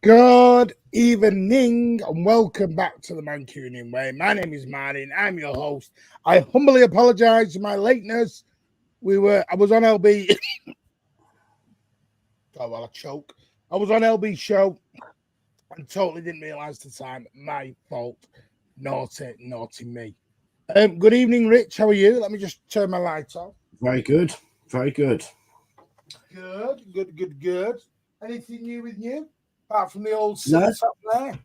Good evening and welcome back to the Mancunian Way. My name is Martin. I'm your host. I humbly apologise for my lateness. I was on LB. Oh, well, I choke. I was on LB show and totally didn't realise the time. My fault. Naughty, naughty me. Good evening, Rich. How are you? Let me just turn my lights off. Very good. Very good. Good. Anything new with you? Apart from the old No. top there.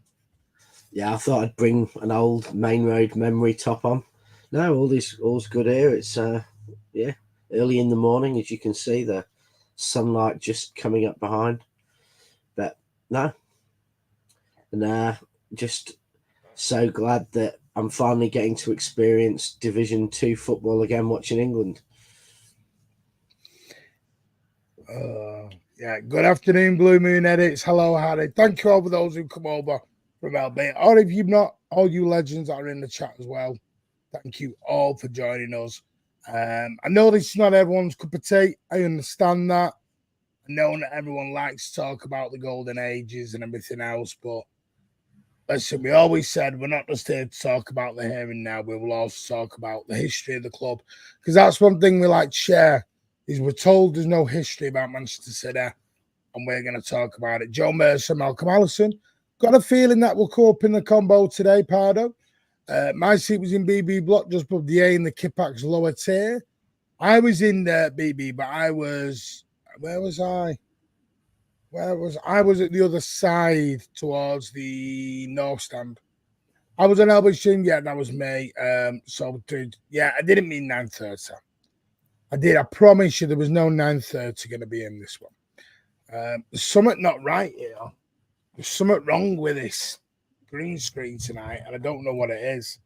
Yeah, I thought I'd bring an old Main Road memory top on. No, all's good here. It's early in the morning, as you can see, the sunlight just coming up behind. But no, and just so glad that I'm finally getting to experience Division 2 football again, watching England. Yeah, good afternoon, Blue Moon Edits. Hello, Harry. Thank you all for those who come over from LB. Or if you've not, all you legends that are in the chat as well. Thank you all for joining us. I know this is not everyone's cup of tea. I understand that. I know that everyone likes to talk about the golden ages and everything else, but listen, we always said we're not just here to talk about the here and now. We will also talk about the history of the club, because that's one thing we like to share. Is we're told there's no history about Manchester City, and we're going to talk about it. Joe Mercer, Malcolm Allison. Got a feeling that will come up in the combo today, Pardo. My seat was in BB block, just above the A in the Kippax lower tier. I was in BB, but where was I? I was at the other side towards the north stand. I was on Elbow Stream, yeah, that was me. So, dude, yeah, I didn't mean 9:30. I did. I promise you there was no 9:30 going to be in this one. There's something not right here. There's something wrong with this green screen tonight, and I don't know what it is.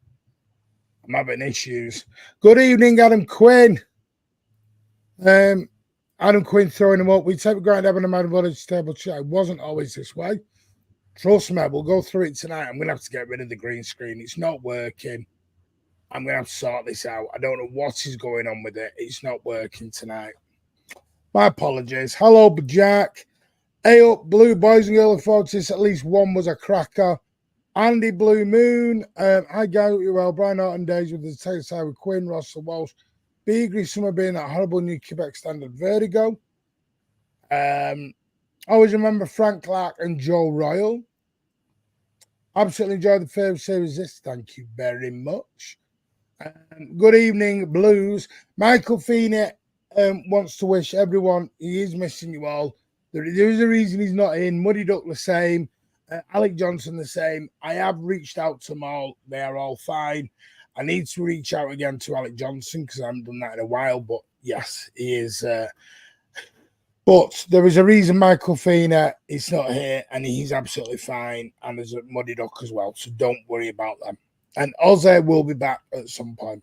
I'm having issues. Good evening, Adam Quinn. Adam Quinn throwing him up. We take a grind having a man village table chat. It wasn't always this way. Trust me, we'll go through it tonight. I'm going to have to get rid of the green screen. It's not working. I'm going to have to sort this out. I don't know what is going on with it. It's not working tonight. My apologies. Hello, Jack. Hey up, Blue Boys and Girls. Forward to this. At least one was a cracker. Andy Blue Moon. Hi, guys. You're well. Brian Orton Days with the Taylor side with Quinn, Russell Walsh. Beagley Summer being that horrible new Quebec standard Vertigo. Always remember Frank Clark and Joe Royle. Absolutely enjoyed the first series. This. Thank you very much. Good evening, Blues. Michael Feeney wants to wish everyone, he is missing you all. There is a reason he's not in. Muddy Duck the same. Alec Johnson the same. I have reached out to them all. They are all fine. I need to reach out again to Alec Johnson because I haven't done that in a while. But yes, he is. But there is a reason Michael Feeney is not here, and he's absolutely fine. And there's a Muddy Duck as well. So don't worry about them. And Ozzy will be back at some point.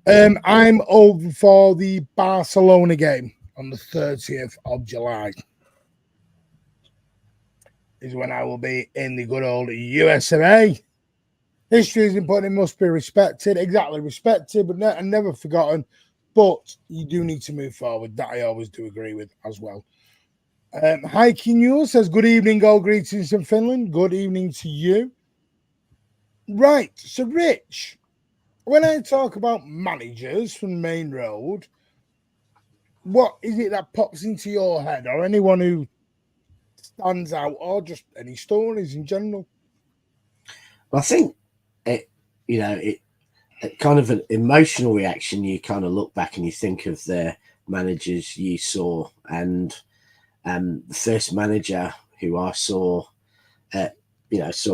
I'm over for the Barcelona game on the 30th of July. Is when I will be in the good old USA. History is important. It must be respected. Exactly, respected, but never forgotten. But you do need to move forward. That I always do agree with as well. Hiking News says, good evening, all greetings from Finland. Good evening to you. Right, so Rich, when I talk about managers from Main Road, what is it that pops into your head, or anyone who stands out, or just any stories in general? Well, I think it kind of an emotional reaction. You kind of look back and you think of the managers you saw, and the first manager who I saw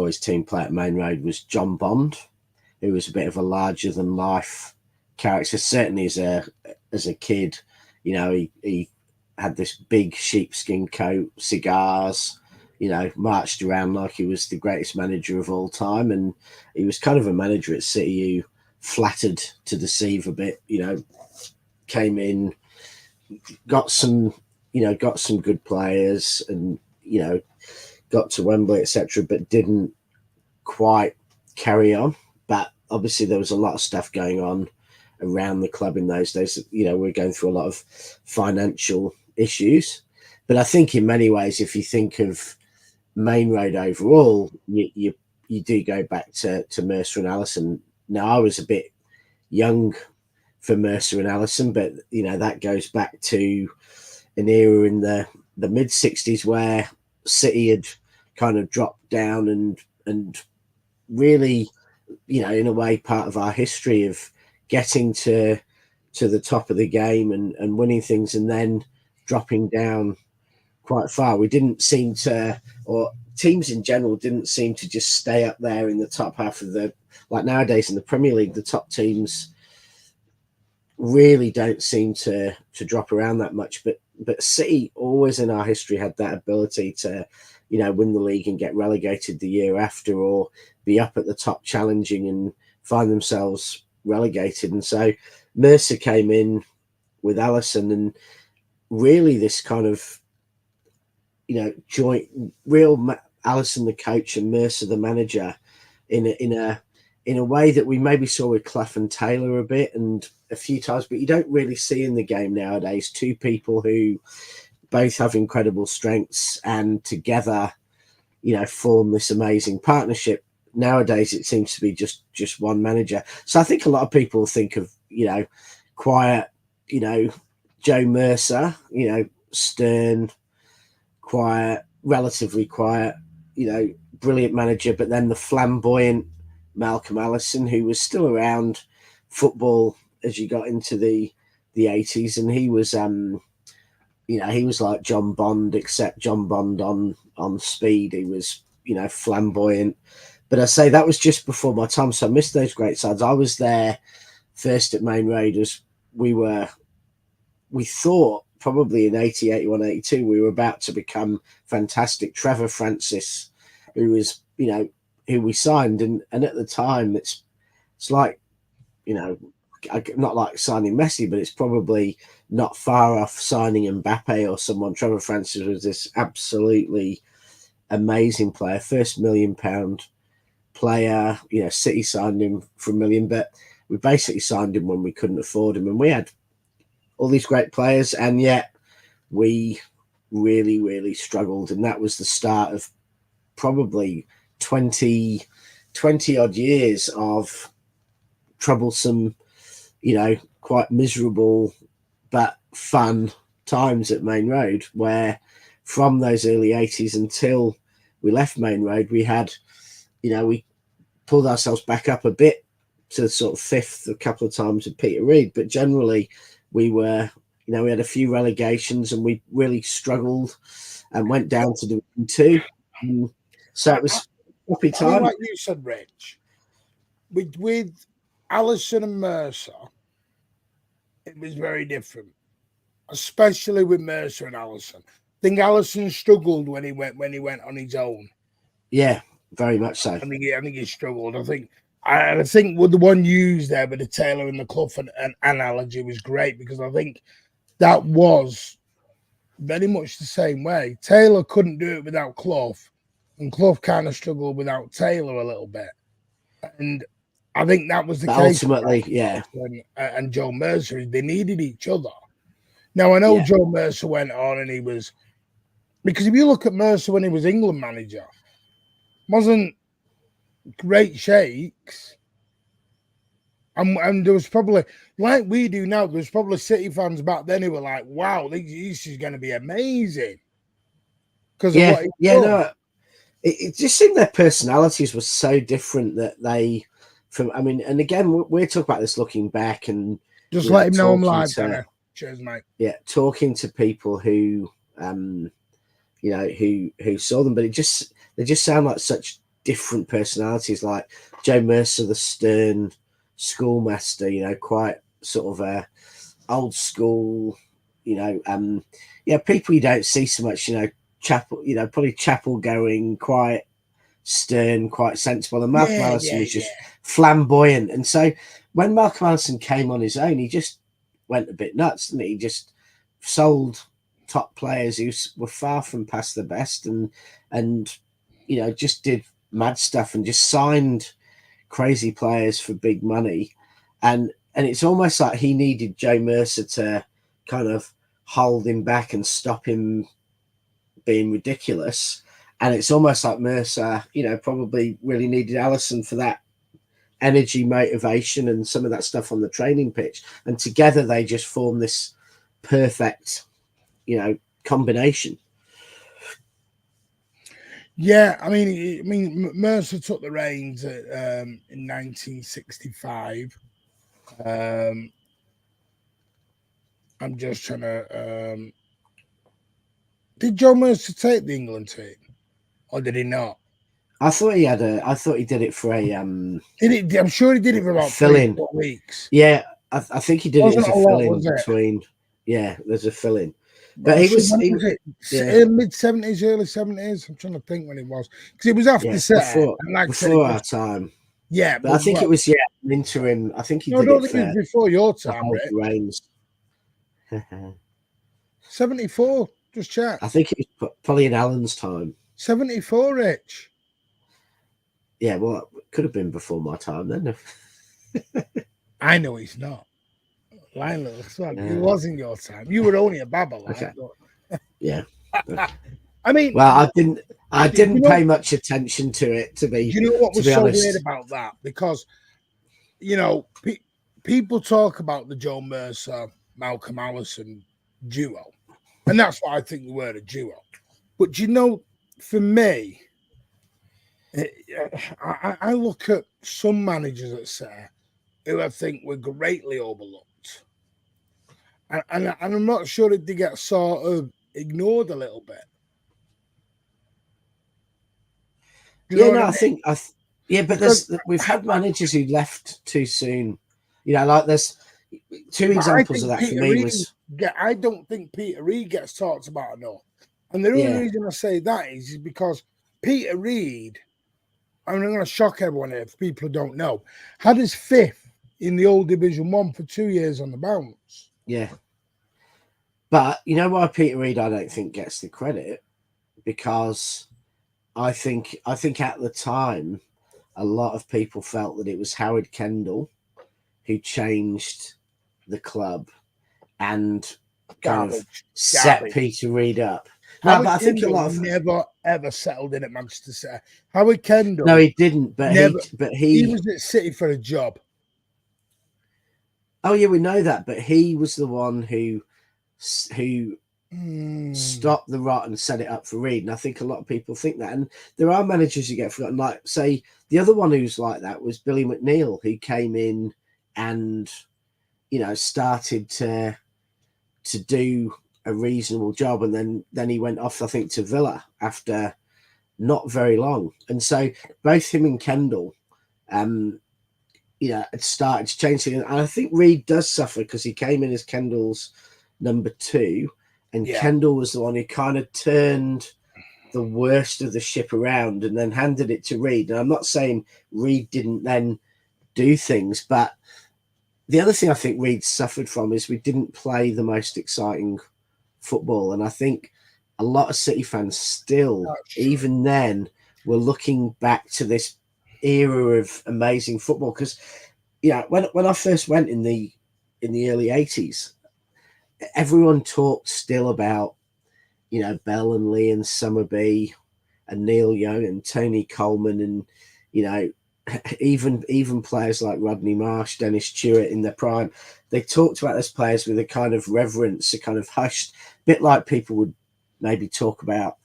his team play at Main Road was John Bond, who was a bit of a larger than life character. Certainly as a kid, he had this big sheepskin coat, cigars, marched around like he was the greatest manager of all time. And he was kind of a manager at City who flattered to deceive a bit, came in, got some good players and, got to Wembley, etc., but didn't quite carry on. But obviously there was a lot of stuff going on around the club in those days. We're going through a lot of financial issues. But I think in many ways, if you think of Main Road overall, you do go back to Mercer and Allison. Now, I was a bit young for Mercer and Allison, but that goes back to an era in the mid '60s where City had kind of dropped down and really, in a way, part of our history of getting to the top of the game and winning things, and then dropping down quite far. We didn't seem to, or teams in general didn't seem to just stay up there in the top half of like nowadays in the Premier League, the top teams really don't seem to drop around that much. But City always in our history had that ability to, win the league and get relegated the year after, or be up at the top challenging and find themselves relegated. And so Mercer came in with Allison, and really this kind of, joint, Allison the coach and Mercer the manager, in a way that we maybe saw with Clough and Taylor a bit and a few times, but you don't really see in the game nowadays. Two people who both have incredible strengths and together, form this amazing partnership. Nowadays, it seems to be just one manager. So I think a lot of people think of, quiet, Joe Mercer, stern, quiet, relatively quiet, brilliant manager, but then the flamboyant Malcolm Allison, who was still around football as you got into the 80s, and he was he was like John Bond, except John Bond on speed. He was flamboyant, but I say that was just before my time, so I missed those great sides. I was there first at Maine Road as we thought probably in 80, 81, 82 we were about to become fantastic. Trevor Francis, who was who we signed, and at the time it's like not like signing Messi, but it's probably not far off signing Mbappe or someone. Trevor Francis was this absolutely amazing player, first £1 million player. City signed him for $1 million, but we basically signed him when we couldn't afford him, and we had all these great players, and yet we really, really struggled. And that was the start of probably 20 odd years of troublesome, quite miserable but fun times at Maine Road, where from those early 80s until we left Maine Road, we had, we pulled ourselves back up a bit to sort of fifth a couple of times with Peter Reid, but generally we were, we had a few relegations and we really struggled and went down to Division 2. So it was happy time. Like you said, Rich, with Allison and Mercer, it was very different, especially with Mercer and Allison. I think Allison struggled when he went on his own. Yeah, very much so. I think he struggled. I think with the one used there with the Taylor and the Clough and analogy was great, because I think that was very much the same way. Taylor couldn't do it without Clough, and Clough kind of struggled without Taylor a little bit. And I think that was the case. Ultimately, yeah. And Joe Mercer, they needed each other. Now, I know Joe Mercer went on and he was, because if you look at Mercer when he was England manager, wasn't great shakes. And there was probably, like we do now, there was probably City fans back then who were like, wow, this is going to be amazing. Because of what he done. No, it just seemed their personalities were so different that they, and again, we're talking about this looking back and just let him know I'm live, Danny. Cheers, mate. Yeah, talking to people who, who saw them, but they just sound like such different personalities. Like Joe Mercer, the stern schoolmaster, quite sort of a old school, people you don't see so much, chapel, probably chapel going, quite stern, quite sensible. And Malcolm Allison was just flamboyant. And so when Malcolm Allison came on his own, he just went a bit nuts, didn't he? He just sold top players who were far from past the best, and just did mad stuff and just signed crazy players for big money. And it's almost like he needed Joe Mercer to kind of hold him back and stop him being ridiculous. And it's almost like Mercer, probably really needed Allison for that energy, motivation, and some of that stuff on the training pitch. And together they just form this perfect, combination. Yeah, I mean, Mercer took the reins in 1965. I'm just trying to. Did Joe Mercer take the England team, or did he not? I thought he had I thought he did it for a. Did he? I'm sure he did it for about 3-4 weeks. Yeah, I think he did it as a fill-in between. Yeah, there's a fill-in. But he was mid 70s, early 70s. I'm trying to think when it was, because it was after before our time. Yeah, but I think it was an interim. I think he did it was before your time, Reigns. 74. Just check. I think it was probably in Alan's time. 74, Rich. Yeah, well, it could have been before my time then. I know he's not. Lionel, it wasn't your time. You were only a babble. Okay. Yeah. I mean, well, I didn't pay much attention to it. To be, you know what was so weird about that? Because people talk about the Joe Mercer, Malcolm Allison duo, and that's why I think we were a duo. But for me, I look at some managers at Sarah who I think were greatly overlooked. And I'm not sure if they get sort of ignored a little bit. I think but we've had managers who left too soon. Like there's two examples of that for me. I don't think Peter Reid gets talked about enough. And the only reason I say that is because Peter Reid, I'm going to shock everyone here if people don't know, had his 5th in the old Division 1 for 2 years on the bounce. Yeah. But you know why Peter Reid I don't think gets the credit? Because I think at the time a lot of people felt that it was Howard Kendall who changed the club and kind of set Peter Reid up. No, but I think a lot of never ever settled in at Manchester City. Howard Kendall. No, he didn't. But he was at City for a job. Oh yeah, we know that. But he was the one who stopped the rot and set it up for Reid. And I think a lot of people think that. And there are managers who get forgotten. Like, say, the other one who's like that was Billy McNeil, who came in and started to do a reasonable job, and then he went off, I think, to Villa after not very long. And so both him and Kendall had started changing. And I think Reid does suffer because he came in as Kendall's number 2, and Kendall was the one who kind of turned the worst of the ship around and then handed it to Reid. And I'm not saying Reid didn't then do things, but the other thing I think Reid suffered from is we didn't play the most exciting football. And I think a lot of City fans still, even then, were looking back to this era of amazing football. Because, when I first went in the early 80s, everyone talked still about, Bell and Lee and Summerby and Neil Young and Tony Coleman and, even players like Rodney Marsh, Dennis Stewart in their prime. They talked about those players with a kind of reverence, a kind of hushed, bit like people would maybe talk about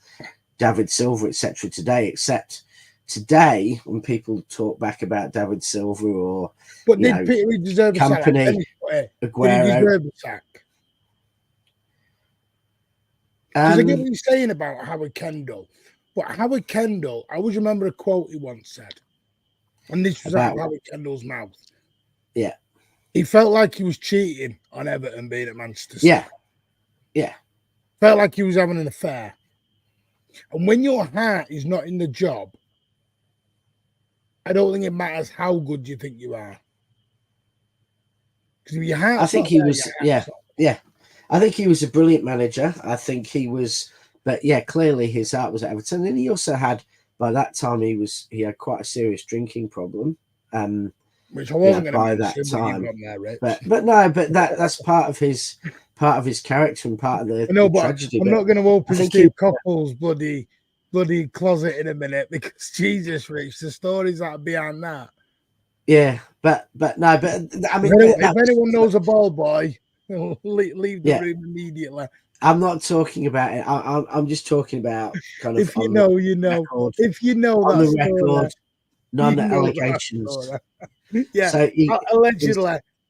David Silva, etc. today, except today when people talk back about David Silva or did Peter Reid deserve Company, a sack? Aguero, did he deserve a sack? Because I get what you're saying about Howard Kendall, but Howard Kendall, I always remember a quote he once said, and this was out of Howard Kendall's mouth. Yeah. He felt like he was cheating on Everton being at Manchester City. Yeah. Yeah. Felt like he was having an affair. And when your heart is not in the job, I don't think it matters how good you think you are. Because if your heart, I think he was, yeah. I think he was a brilliant manager. I think he was, but clearly his heart was at Everton. And he also had, by that time, he had quite a serious drinking problem. Which I wasn't going to by that time. But that's part of his character and part of the tragedy. I'm not going to open Steve Coppell's bloody bloody closet in a minute because Jesus, Rich, the stories that are behind that. Yeah, but I mean, If anyone knows a ball boy, leave the room immediately. I'm not talking about it. I'm just talking about kind of If you know, you know. record, If you know on that the story, record, none you know allegations. Yeah, So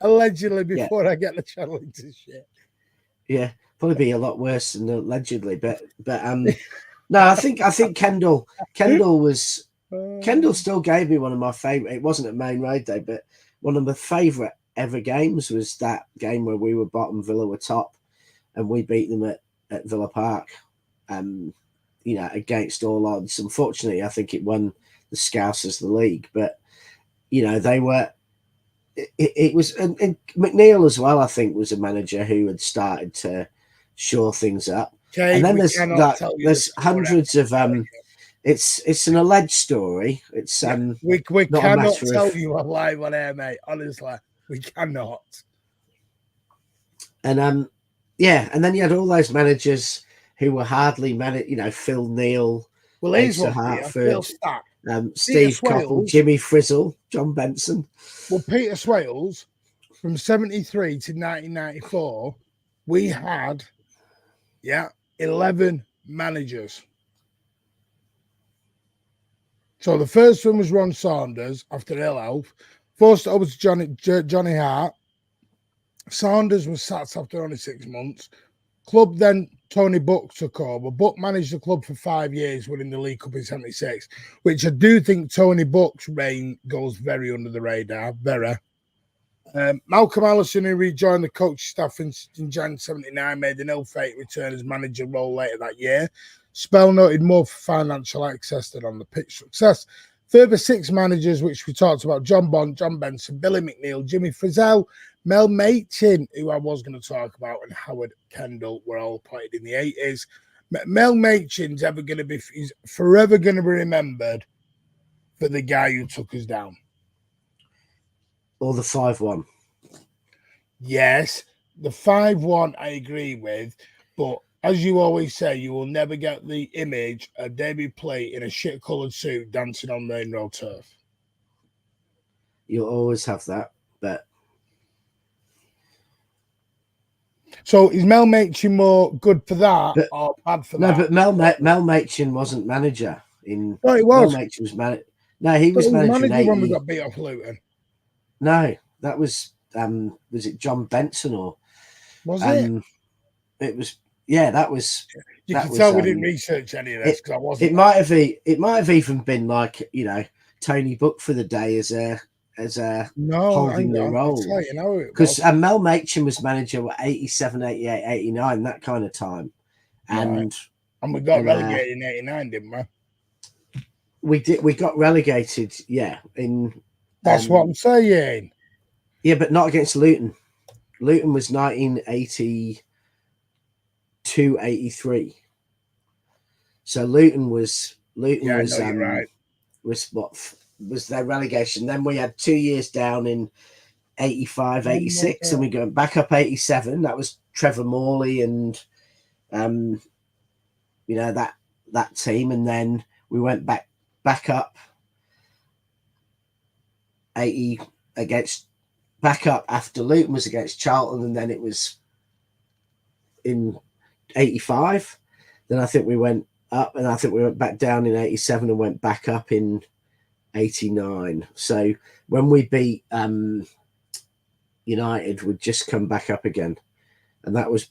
allegedly before I get the channel into shit. Yeah, probably be a lot worse than allegedly, but no, I think Kendall still gave me one of my favorite. It wasn't a Maine Raid Day, but one of my favorite ever games was that game where we were bottom, Villa were top, and we beat them at Villa Park. You know, against all odds. Unfortunately, I think it won the Scousers the league, but you know they were. It was, and McNeil as well, I think, was a manager who had started to shore things up. Okay, and then there's hundreds of it's an alleged story. It's we cannot tell you a lie on air, mate. Honestly, we cannot. And yeah, and then you had all those managers who were hardly managed. You know, Phil Neal, well, here's what Hartford, Steve Coppell, Jimmy Frizzle, John Benson. Well, Peter Swales, from 73 to 1994, we had 11 managers. So the first one was Ron Saunders after ill health. First over to Johnny Hart. Saunders was sacked after only 6 months. Club then Tony Buck took over. Buck managed the club for 5 years, winning the League Cup in 76, which I do think Tony Buck's reign goes very under the radar. Very. Malcolm Allison, who rejoined the coach staff in January 79, made an ill-fated return as manager role later that year. Spell noted more for financial access than on the pitch success. Further 6 managers, which we talked about: John Bond, John Benson, Billy McNeil, Jimmy Frizzell, Mel Machin, who I was going to talk about, and Howard Kendall, were all appointed in the 80s. Mel Machin's he's forever going to be remembered for the guy who took us down. Or the 5-1. Yes, the 5-1 I agree with, but as you always say, you will never get the image of David Plate in a shit-coloured suit dancing on Maine Road turf. You'll always have that, but... So is Mel Machin more good for that or bad for that? No, but Mel Machin wasn't manager in... No, he was. Mel Machin was manager. No, he was manager in 80... when we got beat off Luton. No, that was it John Benson or... Was it? It was... Yeah, that was... You can tell we didn't research any of this because I wasn't... It might have even been like, you know, Tony Buck for the day as a holding the role. Because Mel Machin was manager at 87, 88, 89, that kind of time. And we got relegated in 89, didn't we? We got relegated, yeah. That's what I'm saying. Yeah, but not against Luton. Luton was 1982, 83. So Luton was right. was their relegation. Then we had 2 years down in 85, 86, and we go back up 87. That was Trevor Morley and you know, that team, and then we went back up 80 back up after Luton was against Charlton, and then it was in 85. Then I think we went up, and I think we went back down in 87 and went back up in 89. So when we beat United, we'd just come back up again, and that was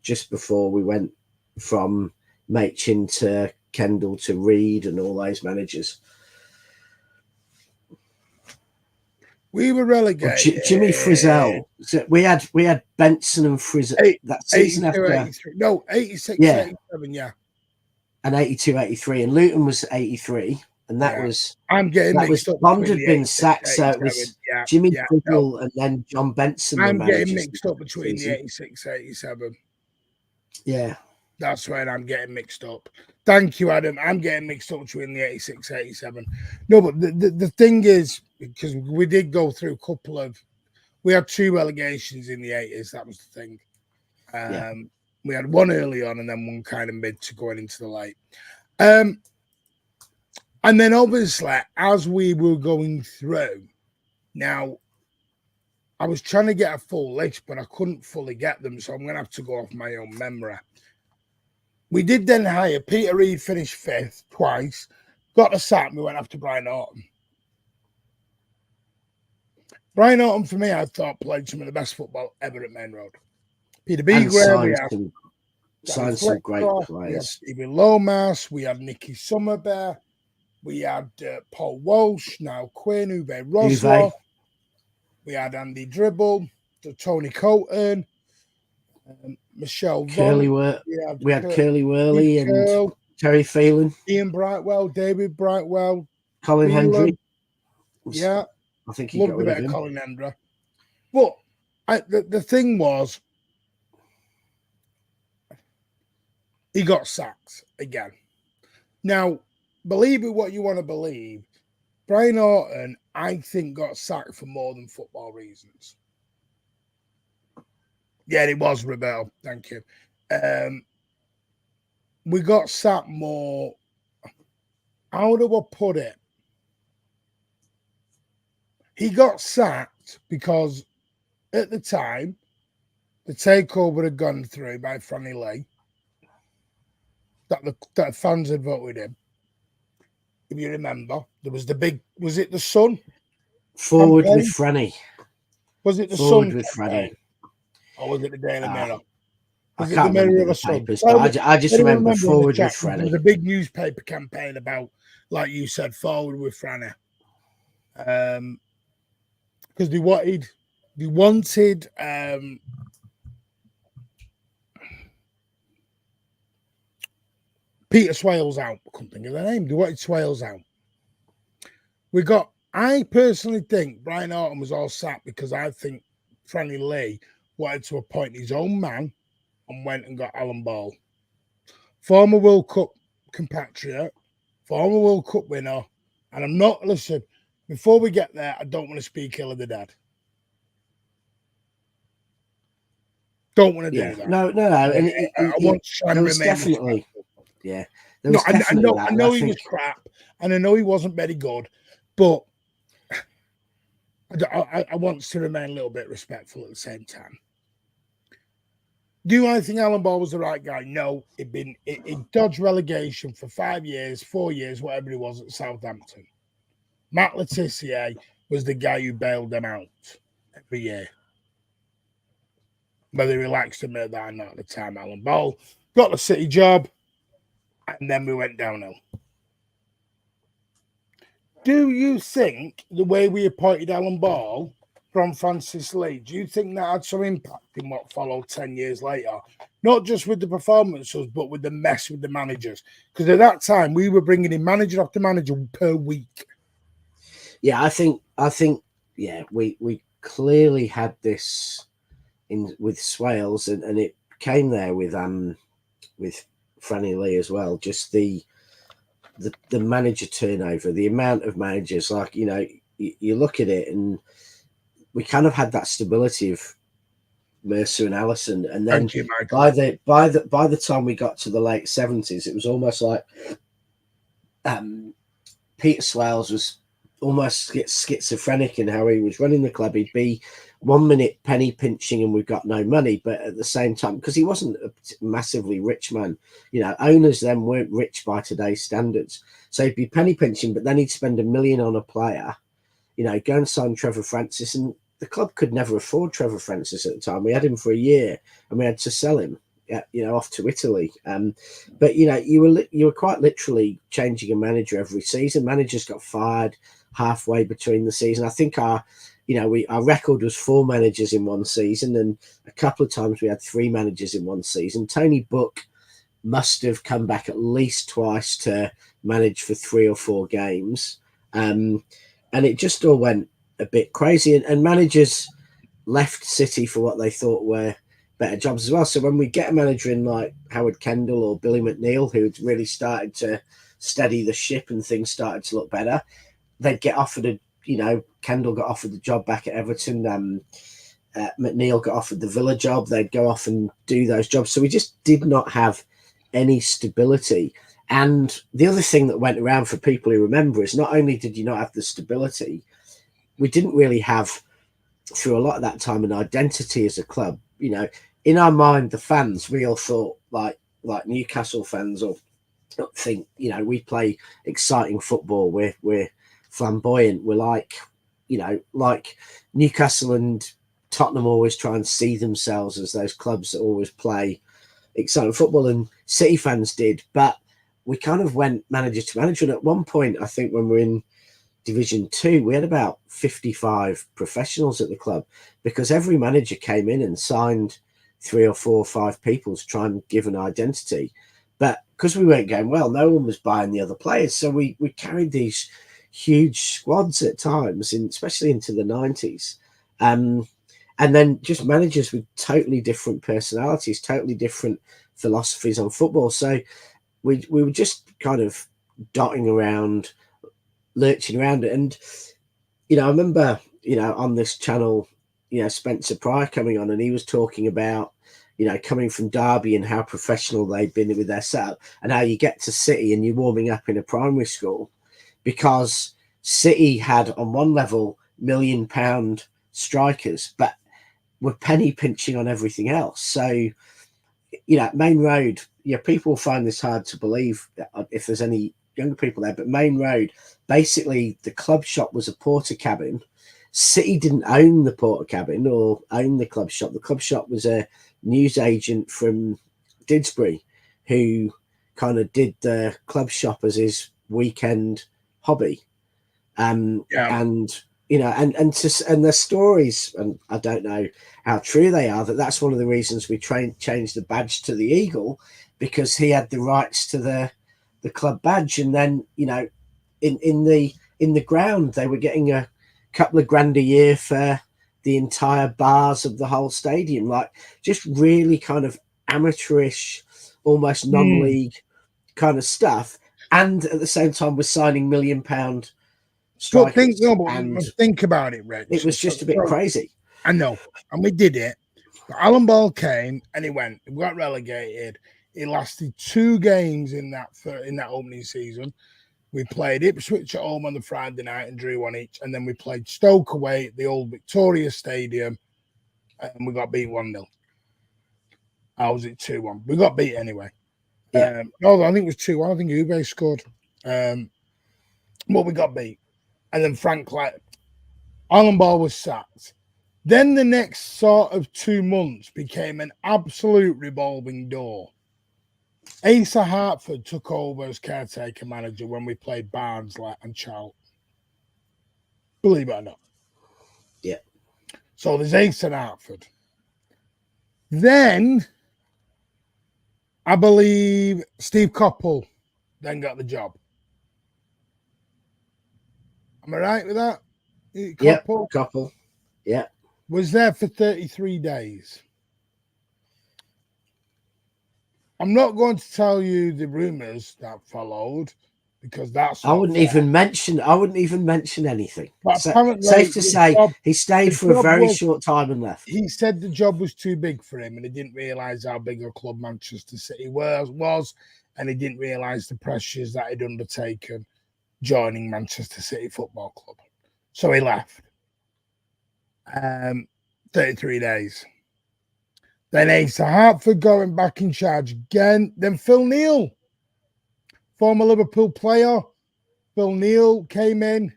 just before we went from Machin to Kendall to Reed and all those managers. We were relegated. Jimmy Frizzell. So we had Benson and Frizzell that season 82, after. 83. No, 86, 87, yeah. And 82, 83. And Luton was 83. And that was... I'm getting mixed up. Bond had been sacked, so it was Jimmy Frizzell and then John Benson. I'm getting mixed up between the 86, 87. Yeah. That's when I'm getting mixed up. Thank you, Adam. I'm getting mixed up between the 86, 87. No, but the thing is, because we did go through a couple of... We had 2 relegations in the 80s. That was the thing. We had one early on and then one kind of mid to going into the late. And then obviously, as we were going through, now I was trying to get a full list, but I couldn't fully get them, so I'm going to have to go off my own memory. We did then hire Peter Reid, finished 5th twice, got the sack, and we went after Brian Orton. Brian Orton, for me, I thought played some of the best football ever at Maine Road. Peter Beagray, we had signed some great players. We had Stevie Lomas, we had Nicky Summerbear, we had Paul Walsh, now Quinn, Uwe Rosler, we had Andy Dribble, Tony Colton, Michelle Curly Vaughan. We had Curly Worley and Terry Phelan, Ian Brightwell, David Brightwell, Colin Hendry. Yeah, I think he loved got rid of him. Colin Hendry. But the thing was, he got sacked again. Now, believe it what you want to believe, Brian Orton, I think, got sacked for more than football reasons. Yeah, it was Rebel. Thank you. We got sacked more. How do I put it? He got sacked because at the time, the takeover had gone through by Franny Lee. That fans had voted him. If you remember, there was the big. Was it the Sun? Forward campaign? With Franny. Was it the Forward Sun with Franny? Or was it the Daily Mirror? I can't remember the papers, but I just remember Forward with Franny. There was a big newspaper campaign about, like you said, Forward with Franny. Because they wanted Peter Swales out. I couldn't think of the name. They wanted Swales out. I personally think Brian Orton was all sacked because I think Franny Lee wanted to appoint his own man and went and got Alan Ball. Former World Cup compatriot, former World Cup winner. And I'm not, listen, before we get there, I don't want to speak ill of the dad. Don't want to do that. No. And I want to try and remain definitely, yeah. I know he was crap, and I know he wasn't very good, but I want to remain a little bit respectful at the same time. Do I think Alan Ball was the right guy? No. He dodged relegation for 5 years, 4 years, whatever it was at Southampton. Matt Letizia was the guy who bailed them out every year. Whether he likes to admit that or not at the time, Alan Ball got the City job, and then we went downhill. Do you think the way we appointed Alan Ball from Francis Lee, do you think that had some impact in what followed 10 years later? Not just with the performances, but with the mess with the managers. Because at that time, we were bringing in manager after manager per week. Yeah, I think, yeah, we clearly had this with Swales, and it came there with Franny Lee as well. Just the manager turnover, the amount of managers. Like, you know, you look at it, and we kind of had that stability of Mercer and Allison, and then by the time we got to the late 70s, it was almost like Peter Swales was almost schizophrenic in how he was running the club. He'd be 1 minute penny pinching and we've got no money, but at the same time, because he wasn't a massively rich man, you know, owners then weren't rich by today's standards, so he'd be penny pinching, but then he'd spend $1 million on a player, you know, go and sign Trevor Francis, and the club could never afford Trevor Francis at the time. We had him for a year and we had to sell him, you know, off to Italy. But you know, you were quite literally changing a manager every season. Managers got fired halfway between the season. I think our record was 4 managers in one season, and a couple of times we had 3 managers in one season. Tony Buck must have come back at least twice to manage for 3 or 4 games, and it just all went a bit crazy. And managers left City for what they thought were better jobs as well. So when we get a manager in like Howard Kendall or Billy McNeil, who had really started to steady the ship and things started to look better, they'd get offered Kendall got offered the job back at Everton. McNeil got offered the Villa job. They'd go off and do those jobs. So we just did not have any stability. And the other thing that went around for people who remember is not only did you not have the stability, we didn't really have, through a lot of that time, an identity as a club. You know, in our mind, the fans, we all thought like Newcastle fans, or think, you know, we play exciting football. We're flamboyant. We're like, you know, like Newcastle and Tottenham always try and see themselves as those clubs that always play exciting football, and City fans did. But we kind of went manager to manager. And at one point, I think when we were in Division 2, we had about 55 professionals at the club, because every manager came in and signed 3 or 4 or 5 people to try and give an identity. But because we weren't going well, no one was buying the other players. So we carried these huge squads at times, especially into the 90s. And then just managers with totally different personalities, totally different philosophies on football. So we were just kind of dotting around, lurching around it. And, you know, I remember, you know, on this channel, you know, Spencer Pryor coming on, and he was talking about, you know, coming from Derby and how professional they'd been with their setup, and how you get to City and you're warming up in a primary school, because City had on one level £1 million strikers, but were penny pinching on everything else. So, you know, Maine Road, yeah, people find this hard to believe if there's any younger people there, but Maine Road, basically the club shop was a porter cabin. City didn't own the porter cabin or own the club shop. The club shop was a news agent from Didsbury who kind of did the club shop as his weekend hobby. And you know, and the stories, and I don't know how true they are, that's one of the reasons we changed the badge to the eagle, because he had the rights to the club badge. And then, you know, in the ground, they were getting a couple of grand a year for the entire bars of the whole stadium, like just really kind of amateurish, almost non-league kind of stuff. And at the same time, we're signing £1 million strikers. Think about it, Rich. It was just a bit crazy. I know, and we did it. But Alan Ball came and he went. We got relegated. It lasted 2 games in that opening season. We played Ipswich at home on the Friday night and drew 1 each, and then we played Stoke away at the old Victoria Stadium, and we got beat 1-0. How was it 2-1? We got beat anyway. Yeah. No, I think it was 2-1. I think Ube scored. But we got beat. And then Alan Ball was sacked. Then the next sort of 2 months became an absolute revolving door. Asa Hartford took over as caretaker manager when we played Barnsley and Charlton. Believe it or not. Yeah. So there's Asa Hartford. Then, I believe Steve Coppell then got the job. Am I right with that? Yeah, Coppell. Yeah. Was there for 33 days. I'm not going to tell you the rumours that followed, because that's I wouldn't even mention anything. But safe to say, he stayed for a very short time and left. He said the job was too big for him, and he didn't realise how big a club Manchester City was, and he didn't realise the pressures that he'd undertaken joining Manchester City Football Club. So he left. 33 days. Then Asa Hartford going back in charge again. Then Phil Neal, former Liverpool player. Phil Neal came in.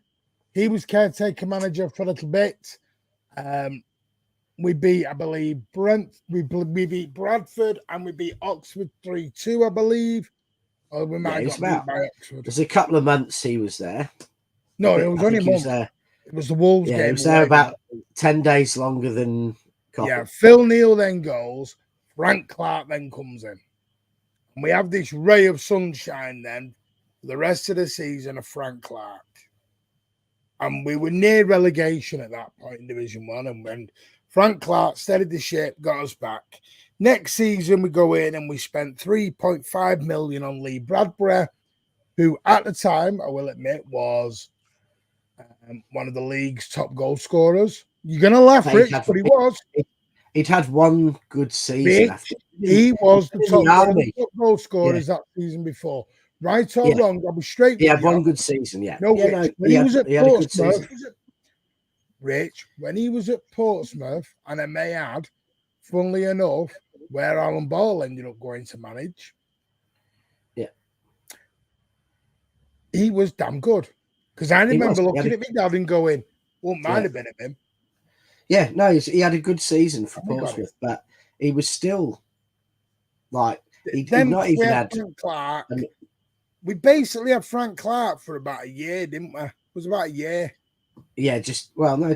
He was caretaker manager for a little bit. We beat, I believe, we beat Bradford, and we beat Oxford 3-2, I believe. Or we might have got beat by Oxford. There's a couple of months he was there. No, it was only a month. It was the Wolves game. He was there about 10 days longer than Coppell. Yeah, Phil Neal then goes. Frank Clark then comes in. And we have this ray of sunshine then for the rest of the season of Frank Clark. And we were near relegation at that point in Division 1. And when Frank Clark steadied the ship, got us back. Next season, we go in and we spent £3.5 million on Lee Bradbury, who at the time, I will admit, was one of the league's top goal scorers. You're going to laugh, Rich, but he was. He'd had one good season. He was the top goal scorers that season before. Right or wrong, I'll be straight He with had you. one good season, yeah. No, yeah, Rich, no, when he was at he had a good Portsmouth, season. Rich, when he was at Portsmouth, and I may add, funnily enough, where Alan Ball ended up going to manage, yeah, he was damn good. Because I remember looking a, at my dad and going, "Wouldn't might yeah. have been of him." Yeah, no, he had a good season for And we got him. Portsmouth, but he was still like he'd Then not we even had had. Frank Clark. We basically had Frank Clark for about a year, didn't we? It was about a year. Yeah, just over.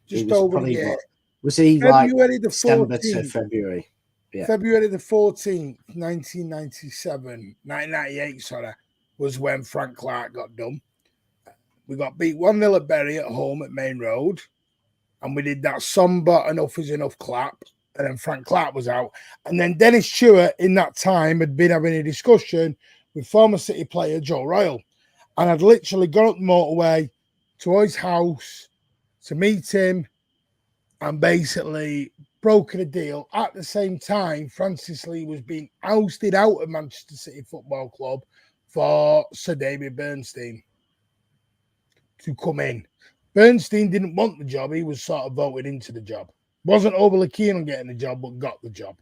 Just over a probably year. what was he February like? the December to 14th. February. Yeah. February the 14th, 1998, sorry, was when Frank Clark got done. We got beat 1-0 at Bury at home at Maine Road. And we did that somber enough is enough clap. And then Frank Clark was out. And then Dennis Stewart in that time had been having a discussion with former City player Joe Royle. And I'd literally gone up the motorway to his house to meet him and basically broken a deal. At the same time, Francis Lee was being ousted out of Manchester City Football Club for Sir David Bernstein to come in. Bernstein didn't want the job. He was sort of voted into the job. Wasn't overly keen on getting the job, but got the job.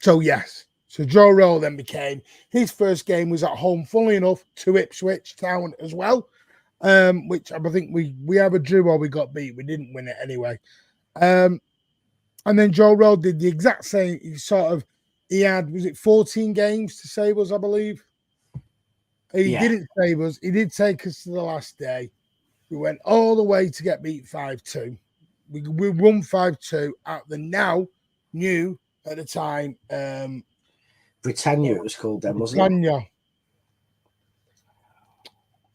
So, yes. So, Joe Royle then became, his first game was at home, funnily enough, to Ipswich Town as well, which I think we either drew or we got beat. We didn't win it anyway. And then Joe Royle did the exact same. He had, was it 14 games to save us, I believe? He didn't save us. He did take us to the last day. We went all the way to get beat 5-2. We won 5-2 at the new at the time. Britannia, it was called then, wasn't Britannia.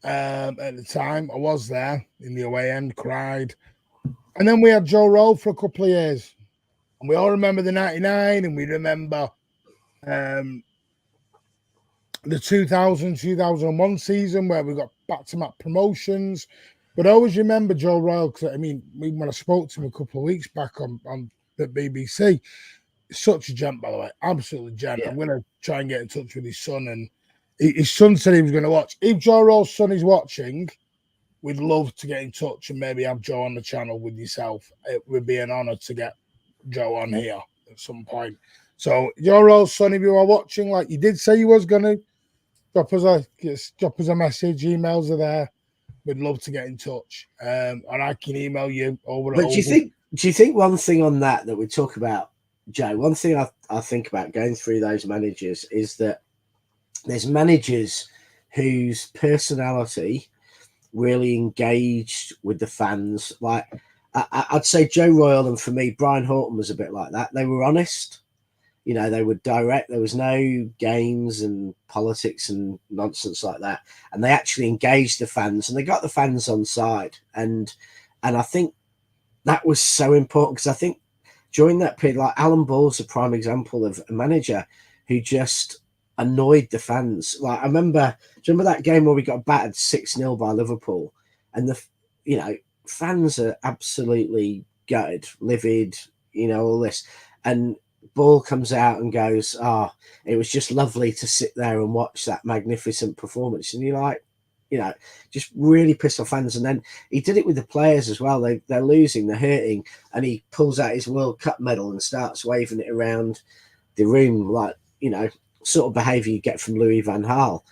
At the time, I was there in the away end, cried. And then we had Joe Royle for a couple of years. And we all remember the 99, and we remember the 2000-2001 season where we got back-to-back promotions. But I always remember Joe Royle, because I mean, when I spoke to him a couple of weeks back on the BBC, such a gent, by the way, absolutely gent. Yeah. I'm going to try and get in touch with his son, and his son said he was going to watch. If Joe Royle's son is watching, we'd love to get in touch and maybe have Joe on the channel with yourself. It would be an honour to get Joe on here at some point. So, Joe Royle's son, if you are watching, like you did say you was going to, drop us a message. Emails are there. We'd love to get in touch, and I can email you over. But do you think one thing on that we talk about, Joe? One thing I think about going through those managers is that there's managers whose personality really engaged with the fans. Like I'd say Joe Royle, and for me, Brian Horton was a bit like that. They were honest. You know, they were direct. There was no games and politics and nonsense like that. And they actually engaged the fans, and they got the fans on side. And I think that was so important, because I think during that period, like Alan Ball's a prime example of a manager who just annoyed the fans. Like do you remember that game where we got battered 6-0 by Liverpool, and the fans are absolutely gutted, livid, all this, and Ball comes out and goes, it was just lovely to sit there and watch that magnificent performance. And you're like, just really pissed off fans. And then he did it with the players as well. They're losing, they're hurting, and he pulls out his World Cup medal and starts waving it around the room, like, sort of behaviour you get from Louis van Gaal.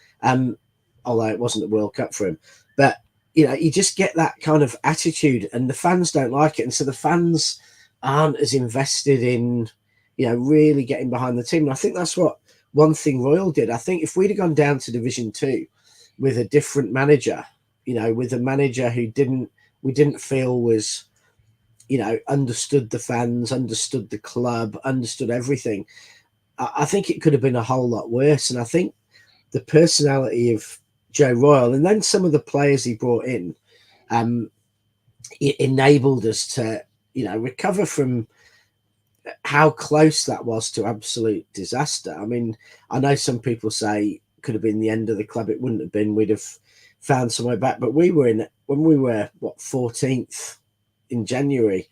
Although it wasn't the World Cup for him. But, you just get that kind of attitude, and the fans don't like it. And so the fans aren't as invested in, really getting behind the team. And I think that's what one thing Royle did. I think if we'd have gone down to Division 2 with a different manager, with a manager who we didn't feel was, understood the fans, understood the club, understood everything, I think it could have been a whole lot worse. And I think the personality of Joe Royle, and then some of the players he brought in, it enabled us to, recover from how close that was to absolute disaster. I mean, I know some people say it could have been the end of the club. It wouldn't have been. We'd have found some way back. But when we were 14th in January,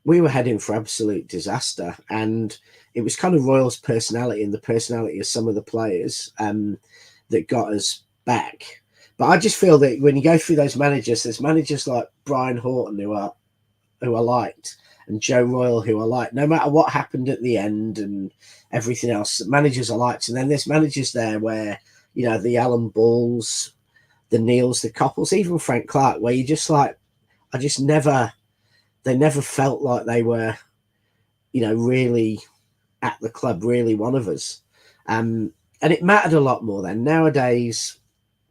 we were heading for absolute disaster. And it was kind of Royle's personality and the personality of some of the players that got us back. But I just feel that when you go through those managers, there's managers like Brian Horton who are liked, and Joe Royle who are liked, no matter what happened at the end and everything else. Managers are liked, and then there's managers there where, you know, the Alan Balls, the Neils, the Couples, even Frank Clark, where you just like, they never felt like they were, you know, really at the club, really one of us. And it mattered a lot more then. Nowadays,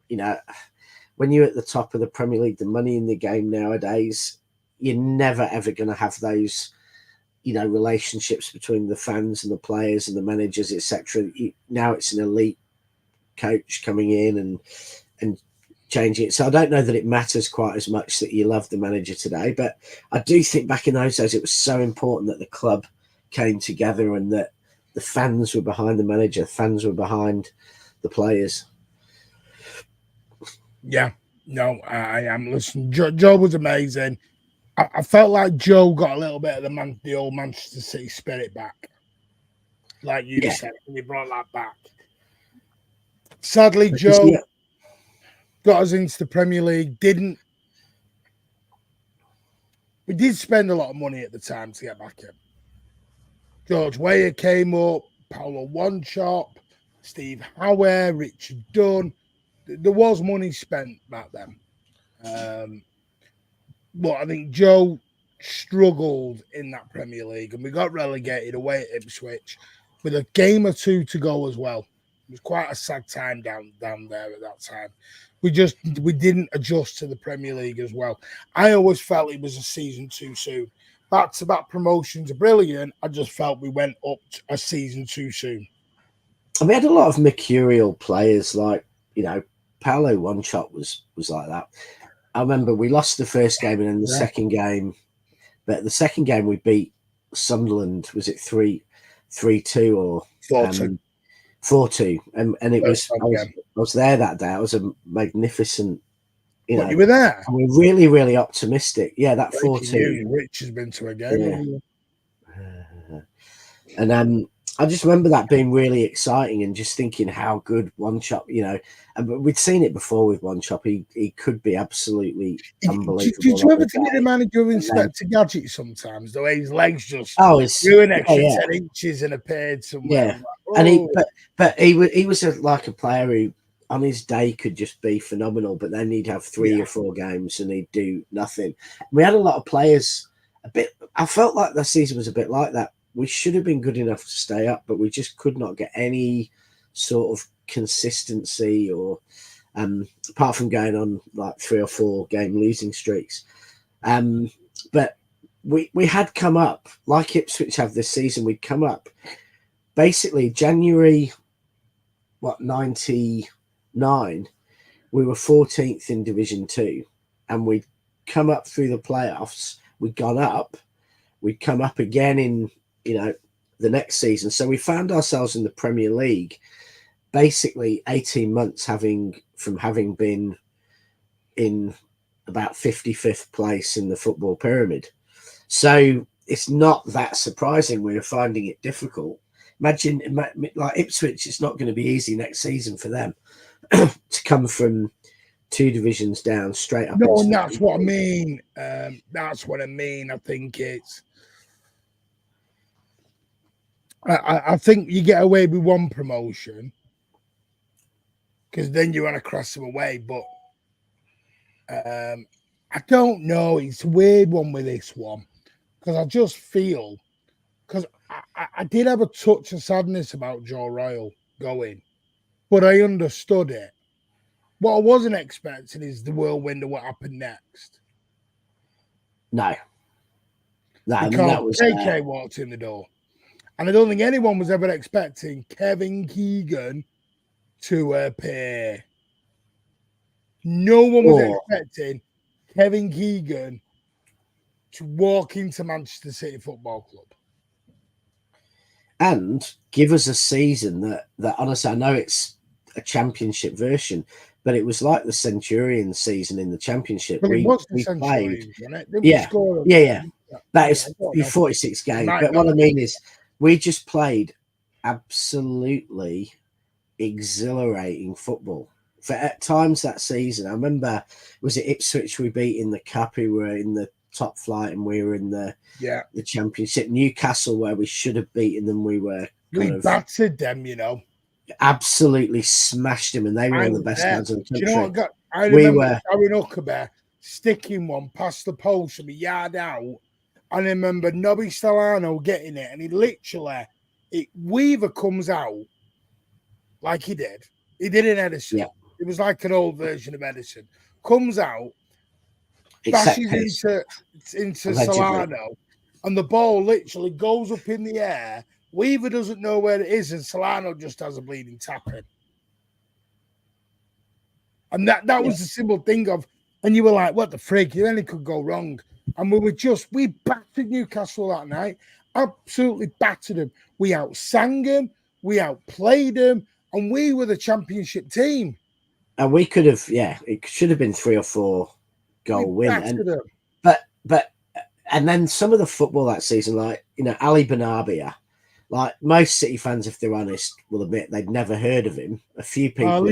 you know, when you're at the top of the Premier League, the money in the game nowadays, you're never ever going to have those, you know, relationships between the fans and the players and the managers, etc. Now it's an elite coach coming in and changing it. So I don't know that it matters quite as much that you love the manager today, but I do think back in those days it was so important that the club came together and that the fans were behind the manager, fans were behind the players. Yeah, no, I am. Listen, Joe was amazing. I felt like Joe got a little bit of the old Manchester City spirit back, like you said, and he brought that back. Sadly, Joe got us into the Premier League. We did spend a lot of money at the time to get back in. George Weah came up, Paulo Wanchop, Steve Howe, Richard Dunn. There was money spent back then. But I think Joe struggled in that Premier League, and we got relegated away at Ipswich with a game or two to go as well. It was quite a sad time down there at that time. We didn't adjust to the Premier League as well. I always felt it was a season too soon. Back-to-back promotions are brilliant. I just felt we went up a season too soon. And we had a lot of mercurial players, like, you know, Paulo Wanchop was like that. I remember we lost the first game and then the second game, but the second game we beat Sunderland. Was it 3-2 or 4-2? 4-2, and it was I was there that day. It was a magnificent. You were there? And we're really, really optimistic. Yeah, that 4-2. Rich has been to a game. Yeah. And I just remember that being really exciting and just thinking how good Wanchop, you know, and we'd seen it before with Wanchop. He could be absolutely unbelievable. Did you ever think the manager of Inspector Gadget sometimes, the way his legs just grew an extra 10 inches and appeared somewhere? Yeah, and he was like a player who on his day could just be phenomenal, but then he'd have 3 or 4 games and he'd do nothing. We had a lot of players I felt like the season was a bit like that. We should have been good enough to stay up, but we just could not get any sort of consistency or apart from going on like 3 or 4 game losing streaks. But we had come up like Ipswich have this season. We'd come up basically January 99. We were 14th in Division 2, and we'd come up through the playoffs. We'd gone up. We'd come up again in, you know, the next season. So we found ourselves in the Premier League basically 18 months having been in about 55th place in the football pyramid. So it's not that surprising we were finding it difficult. Imagine like Ipswich, it's not going to be easy next season for them to come from 2 divisions down straight up. No, and that's what I mean. That's what I mean. I think it's. I think you get away with 1 promotion because then you want to cross them away. But I don't know. It's a weird one with this one because I just feel because I did have a touch of sadness about Joe Royle going, but I understood it. What I wasn't expecting is the whirlwind of what happened next. No. Because that was KK walked in the door. And I don't think anyone was ever expecting Kevin Keegan to appear. No one was expecting Kevin Keegan to walk into Manchester City Football Club. And give us a season that honestly, I know it's a championship version, but it was like the Centurion season in the championship. But it was the Centurion, wasn't it? Yeah. That is 46 games. But what I mean is we just played absolutely exhilarating football. For at times that season, I remember, was it Ipswich we beat in the cup, who were in the top flight, and we were in the championship. Newcastle, where we should have beaten them, we battered them, you know, absolutely smashed them, and they were one of the best lads in the country. Do you know what I remember Aaron Huckabee sticking one past the post from a yard out, and I remember Nobby Stellano getting it, and he literally, Weaver comes out like he did in Edison. It was like an old version of Edison. Comes out, bashes into Solano, and the ball literally goes up in the air. Weaver doesn't know where it is, and Solano just has a bleeding tap in. And that was the simple thing of, and you were like, what the frig? Then it could go wrong. And we battered Newcastle that night, absolutely battered them. We outsang them, we outplayed them, and we were the championship team. And we could have, it should have been 3 or 4 goal win. But then some of the football that season, like, you know, Ali Benarbia, like most City fans, if they're honest, will admit they'd never heard of him. A few people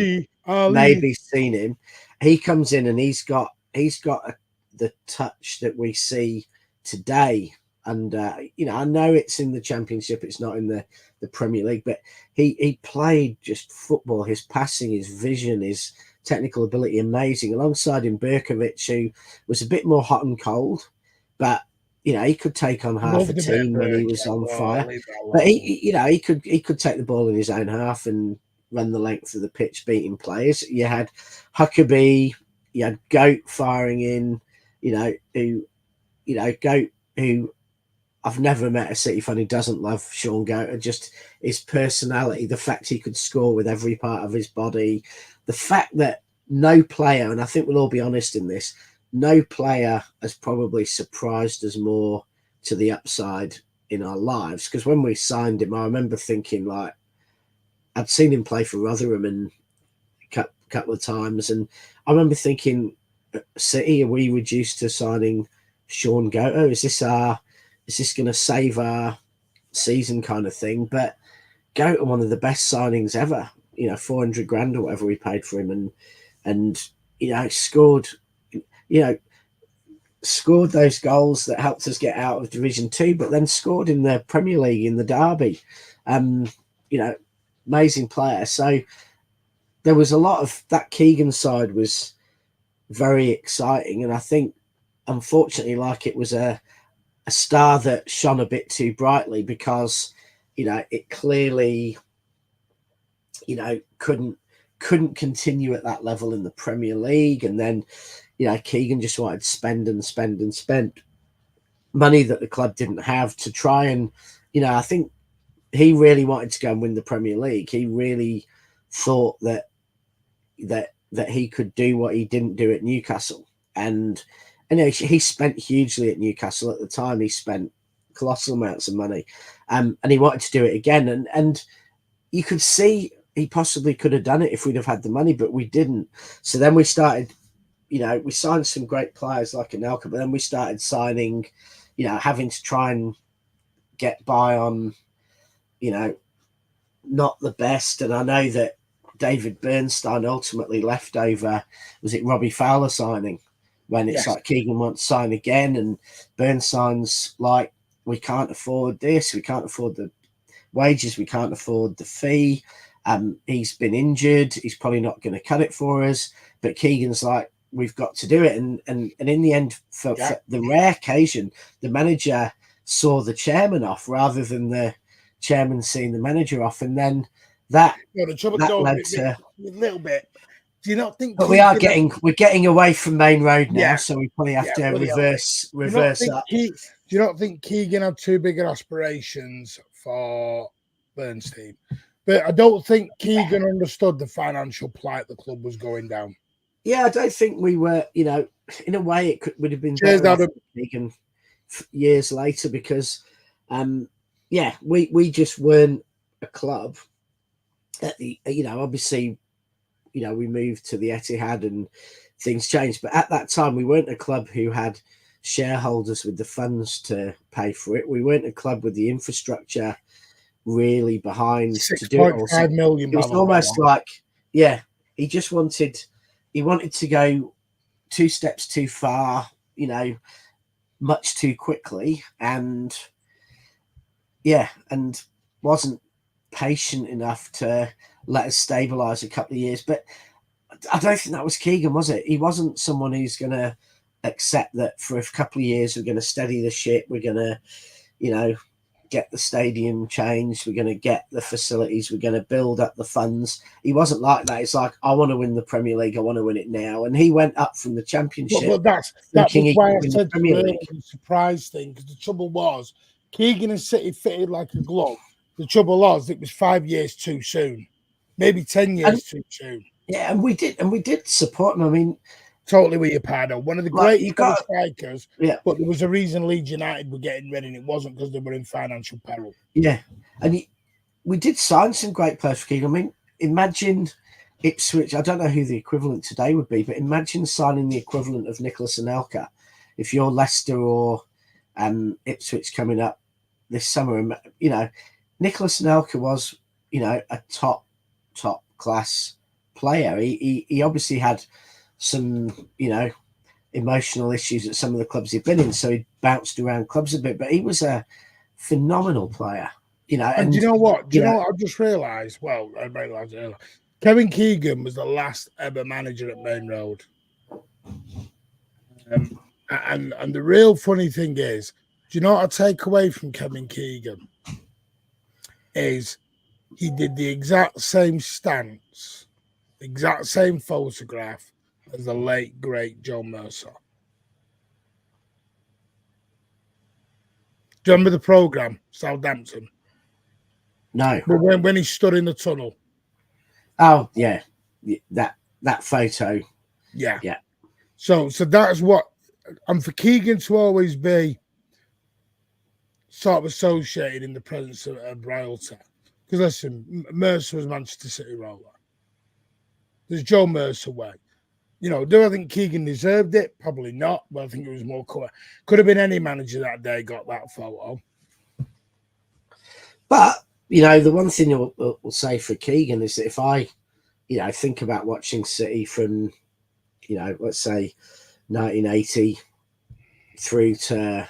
maybe seen him. He comes in and he's got the touch that we see today. And you know, I know it's in the Championship, it's not in the Premier League, but he played just football. His passing, his vision, his technical ability, amazing. Alongside him, Berkovic, who was a bit more hot and cold, but you know, he could take on half a team when he was on fire. But he could take the ball in his own half and run the length of the pitch, beating players. You had Huckabee, you had Goat firing in, Goat, who I've never met a City fan who doesn't love Sean Goat. Just his personality, the fact he could score with every part of his body, the fact that no player, and I think we'll all be honest in this, no player has probably surprised us more to the upside in our lives. Because when we signed him, I remember thinking, like, I'd seen him play for Rotherham and a couple of times, and I remember thinking, City, are we reduced to signing Sean Goat? Is this going to save our season kind of thing? But Goat, one of the best signings ever. You know, 400 grand or whatever we paid for him, and you know, scored those goals that helped us get out of Division 2, but then scored in the Premier League in the derby. Amazing player. So there was a lot of that. Keegan side was very exciting, and I think, unfortunately, like, it was a star that shone a bit too brightly because, you know, it clearly, you know, couldn't continue at that level in the Premier League. And then, you know, Keegan just wanted to spend money that the club didn't have to try and, you know, I think he really wanted to go and win the Premier League. He really thought that he could do what he didn't do at Newcastle. And you know, he spent hugely at Newcastle at the time. He spent colossal amounts of money, and he wanted to do it again. And you could see he possibly could have done it if we'd have had the money, but we didn't. So then we started, you know, we signed some great players like Anelka, but then we started signing, you know, having to try and get by on, you know, not the best. And I know that David Bernstein ultimately left over, was it Robbie Fowler signing? When it's like Keegan wants to sign again, and Bernstein's like, we can't afford this, we can't afford the wages, we can't afford the fee. He's been injured, he's probably not going to cut it for us. But Keegan's like, we've got to do it. And in the end, for the rare occasion, the manager saw the chairman off rather than the chairman seeing the manager off. And then that led to a little bit. Do you not think? But we're getting away from Main Road now, so we probably have to reverse up. Do you not think Keegan had too big aspirations for Bernstein? But I don't think Keegan understood the financial plight the club was going down. Yeah, I don't think we were. You know, in a way, would have been better for Keegan years later because, we just weren't a club. Obviously. You know, we moved to the Etihad and things changed. But at that time, we weren't a club who had shareholders with the funds to pay for it. We weren't a club with the infrastructure really behind to do it all. So 6.5 million. it was almost like, yeah, he wanted to go 2 steps too far, you know, much too quickly, and wasn't patient enough to let us stabilize a couple of years. But I don't think that was Keegan, was it? He wasn't someone who's going to accept that for a couple of years we're going to steady the ship, we're going to, you know, get the stadium changed, we're going to get the facilities, we're going to build up the funds. He wasn't like that. It's like, I want to win the Premier League, I want to win it now. And he went up from the Championship. But that was why I said the surprise thing, because the trouble was Keegan and City fitted like a glove. The trouble was it was 5 years too soon, maybe 10 years too soon. Yeah, and we did support him. I mean, totally with you, Pardo. One of the great strikers. Yeah, but there was a reason Leeds United were getting rid, and it wasn't because they were in financial peril. Yeah, and we did sign some great players for Keegan. I mean, imagine Ipswich. I don't know who the equivalent today would be, but imagine signing the equivalent of Nicholas Anelka if you're Leicester or Ipswich coming up this summer. You know, Nicholas Anelka was, you know, a top class player. He obviously had some, you know, emotional issues at some of the clubs he'd been in, so he bounced around clubs a bit, but he was a phenomenal player, you know. And do you know what? Do you know what I just realised? Well, I realised earlier. Kevin Keegan was the last ever manager at Maine Road. And the real funny thing is, do you know what I take away from Kevin Keegan? Is he did the exact same stance, exact same photograph as the late, great John Mercer. Do you remember the programme, Southampton? No. But when he stood in the tunnel. Oh, yeah. That photo. Yeah. Yeah. So that's what, and for Keegan to always be sort of associated in the presence of royalty. Because listen, Mercer was Manchester City roller. There's Joe Mercer way. You know, do I think Keegan deserved it? Probably not, but I think it was more cool. Could have been any manager that day got that photo. But, you know, the one thing we'll say for Keegan is that if I, you know, think about watching City from, you know, let's say 1980 through to,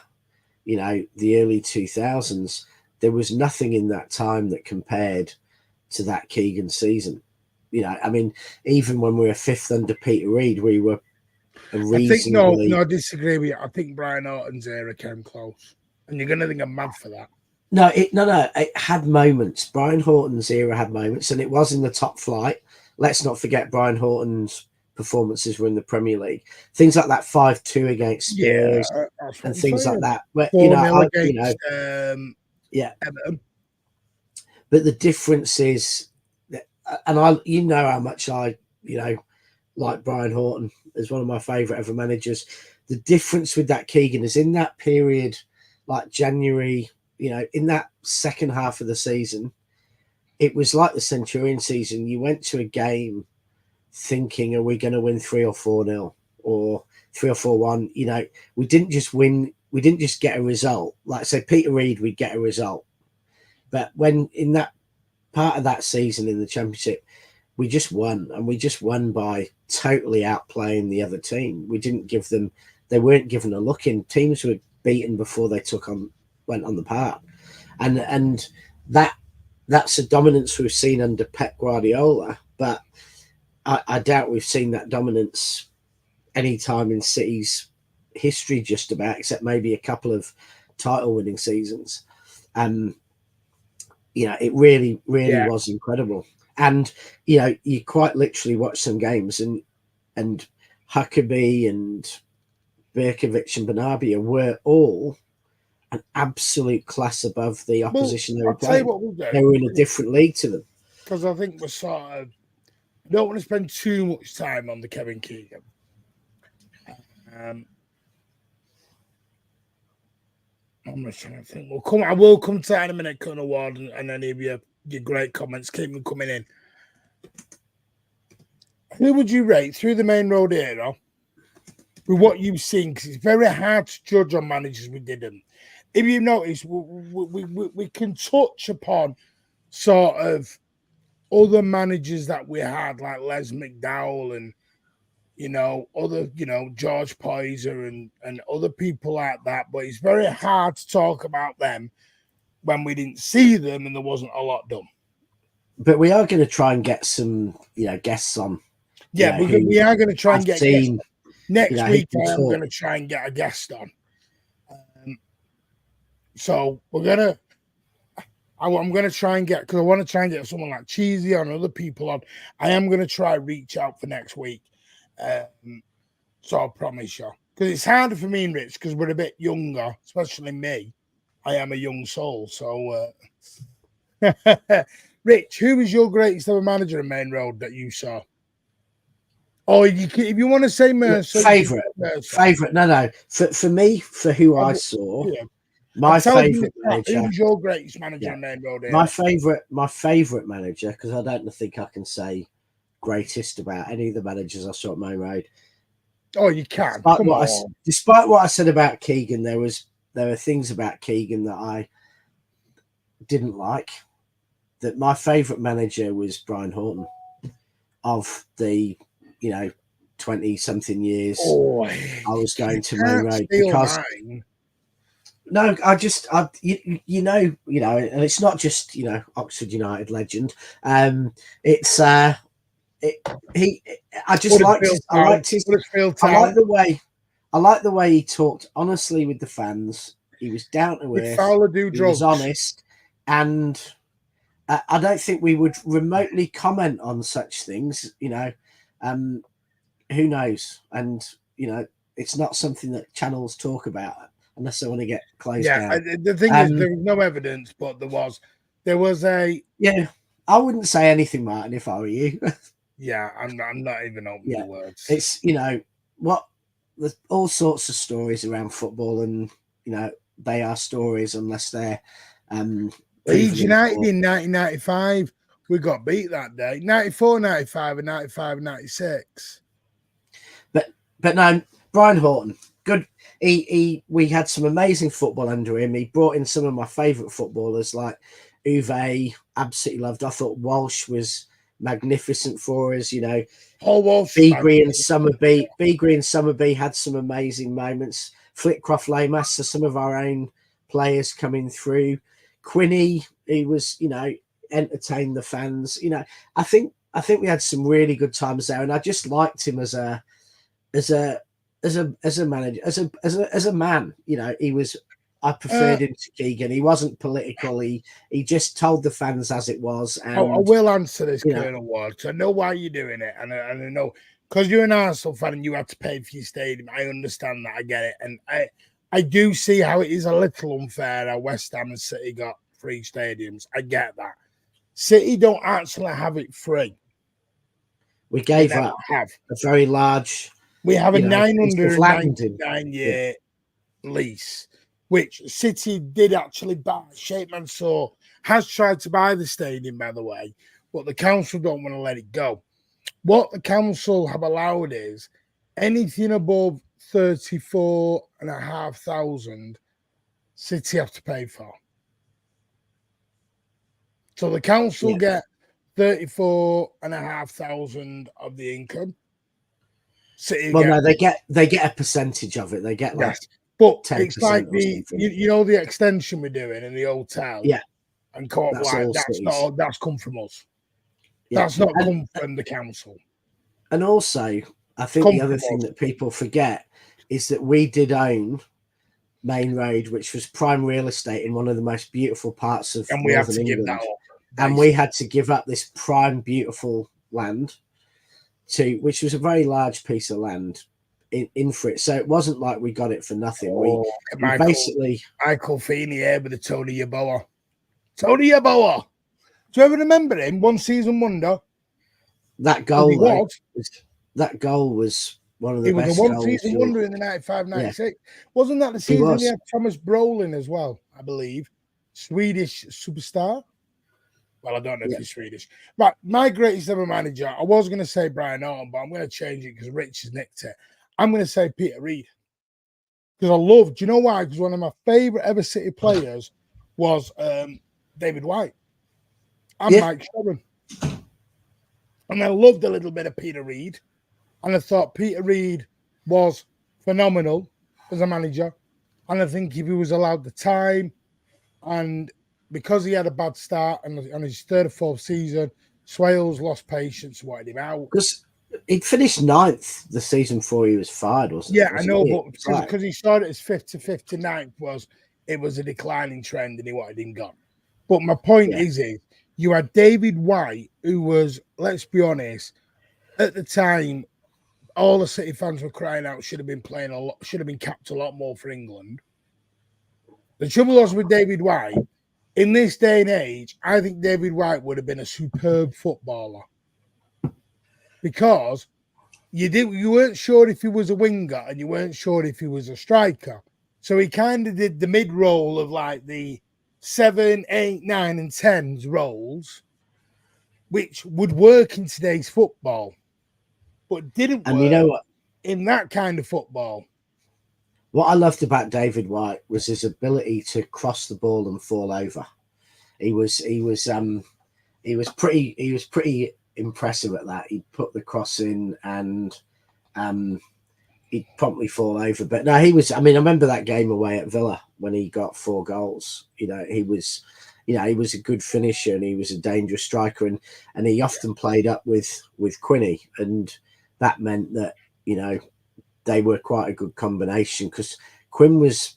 you know, the early 2000s, there was nothing in that time that compared to that Keegan season. You know, I mean, even when we were 5th under Peter Reid, we were a reasonably... No, I disagree with you. I think Brian Horton's era came close. And you're going to think I'm mad for that. No, it had moments. Brian Horton's era had moments, and it was in the top flight. Let's not forget Brian Horton's performances were in the Premier League. Things like that 5-2 against Spurs and things like that. But, you know, Everton. But the difference is, and you know how much I, you know, like Brian Horton as one of my favourite ever managers. The difference with that Keegan is in that period, like January, you know, in that second half of the season, it was like the Centurion season. You went to a game thinking, are we going to win 3 or 4-0 or 3 or 4-1? You know, we didn't just win. We didn't just get a result. Like say Peter Reid, we'd get a result. But when in that part of that season in the Championship, we just won, and we just won by totally outplaying the other team. We didn't give them, they weren't given a look in. Teams were beaten before they went on the park. And that's a dominance we've seen under Pep Guardiola, but I doubt we've seen that dominance any time in City's history, just about, except maybe a couple of title winning seasons. You know, it really was incredible. And, you know, you quite literally watch some games and Huckabee and Berkovic and Benabia were all an absolute class above the opposition they were playing. They were in a different league to them. Because I think we're sort of, I don't want to spend too much time on the Kevin Keegan. I'm just trying to think. I will come to that in a minute, Colonel Ward, and any of your great comments. Keep them coming in. Who would you rate through the Maine Road era? with what you've seen, because it's very hard to judge on managers we didn't. If you notice, we can touch upon sort of other managers that we had, like Les McDowell and, other, George Poyser and other people like that. But it's very hard to talk about them when we didn't see them and there wasn't a lot done. But we are going to try and get some, guests on. Yeah, we are going to try and get guests on. Next week, I'm going to try and get a guest on. So I'm going to try and get, because I want to try and get someone like Cheesy on, other people on. I am going to try reach out for next week. So I promise you, because it's harder for me and Rich because we're a bit younger, especially me. I am a young soul. So, Rich, who was your greatest ever manager in Maine Road that you saw? Oh, if you want to say Mercer, favorite. No. For me, for who I saw, my favorite manager. Who's your greatest manager in Maine Road? My favorite manager, because I don't think I can say greatest about any of the managers I saw at Maine Road. Oh, you can. Despite what I said about Keegan, there were things about Keegan that I didn't like. That my favourite manager was Brian Horton of the 20-something years I was going to Maine Road because no, and it's not just Oxford United legend. It's I like the way he talked honestly with the fans. He was down to earth. He was honest, and I don't think we would remotely comment on such things. Who knows? And it's not something that channels talk about unless they want to get closed down. The thing is, there was no evidence, but there was a. Yeah, I wouldn't say anything, Martin, if I were you. Yeah, I'm not even opening the words. It's there's all sorts of stories around football, and they are stories unless they're Leeds United in 1995, we got beat that day. 94, 95, and 95, 96. But no, Brian Horton, good. We had some amazing football under him. He brought in some of my favourite footballers like Uwe, absolutely loved. I thought Walsh was magnificent for us. Walsh. Beagrie and Summerby had some amazing moments. Flitcroft Leymaster, some of our own players coming through. Quinny, he was, entertained the fans. I think we had some really good times there, and I just liked him as a manager, as a man. He was. I preferred him to Keegan. He wasn't political. He just told the fans as it was. And, I will answer this, Colonel Ward. I know why you're doing it, and I know because you're an Arsenal fan and you had to pay for your stadium. I understand that. I get it, and I do see how it is a little unfair how West Ham and City got free stadiums. I get that. City don't actually have it free. We gave up a very large. We have a 999-year lease, which City did actually buy. Sheikh Mansour has tried to buy the stadium, by the way, but the council don't want to let it go. What the council have allowed is anything above 34,500 City have to pay for. So the council get 34,500 of the income. City no, they get a percentage of it. They get but it's like the extension we're doing in the hotel. Yeah. And that's come from us. Yeah. That's not come from the council. And also, I think the other thing that people forget is that we did own Maine Road, which was prime real estate in one of the most beautiful parts of Northern England. And we had to give up this prime beautiful land which was a very large piece of land in for it. So it wasn't like we got it for nothing. We basically Michael Feeney here with the Tony Yeboah. Tony Yeboah. Do you ever remember him? One season wonder. That goal was one of the best. He was a one-season wonder in the 95-96. Yeah. Wasn't that the season he had Thomas Brolin as well, I believe? Swedish superstar. Well, I don't know if he's Swedish. But my greatest ever manager, I was going to say Brian Horton, but I'm going to change it because Rich has nicked it. I'm going to say Peter Reid. Because I love, do you know why? Because one of my favourite ever City players was David White and Mike Sherman. And I loved a little bit of Peter Reid. And I thought Peter Reid was phenomenal as a manager. And I think if he was allowed the time, and because he had a bad start on his third or fourth season, Swales lost patience, wanted him out. Because he'd finished 9th the season before he was fired, wasn't it? Yeah, I know, but because he started as 5th to 5th to 9th, it was a declining trend and he wanted him gone. But my point is you had David White, who was, let's be honest, at the time, all the City fans were crying out should have been playing a lot, should have been capped a lot more for England. The trouble was with David White, in this day and age, I think David White would have been a superb footballer. Because you weren't sure if he was a winger and you weren't sure if he was a striker. So he kind of did the mid role of like the 7, 8, 9, and 10s roles, which would work in today's football, but didn't work you know what? In that kind of football. What I loved about David White was his ability to cross the ball and fall over. He was pretty impressive at that. He'd put the cross in and he'd promptly fall over. But no, he was. I mean, I remember that game away at Villa when he got 4 goals. He was a good finisher and he was a dangerous striker, and he often played up with Quinny, and that meant that they were quite a good combination because Quinn was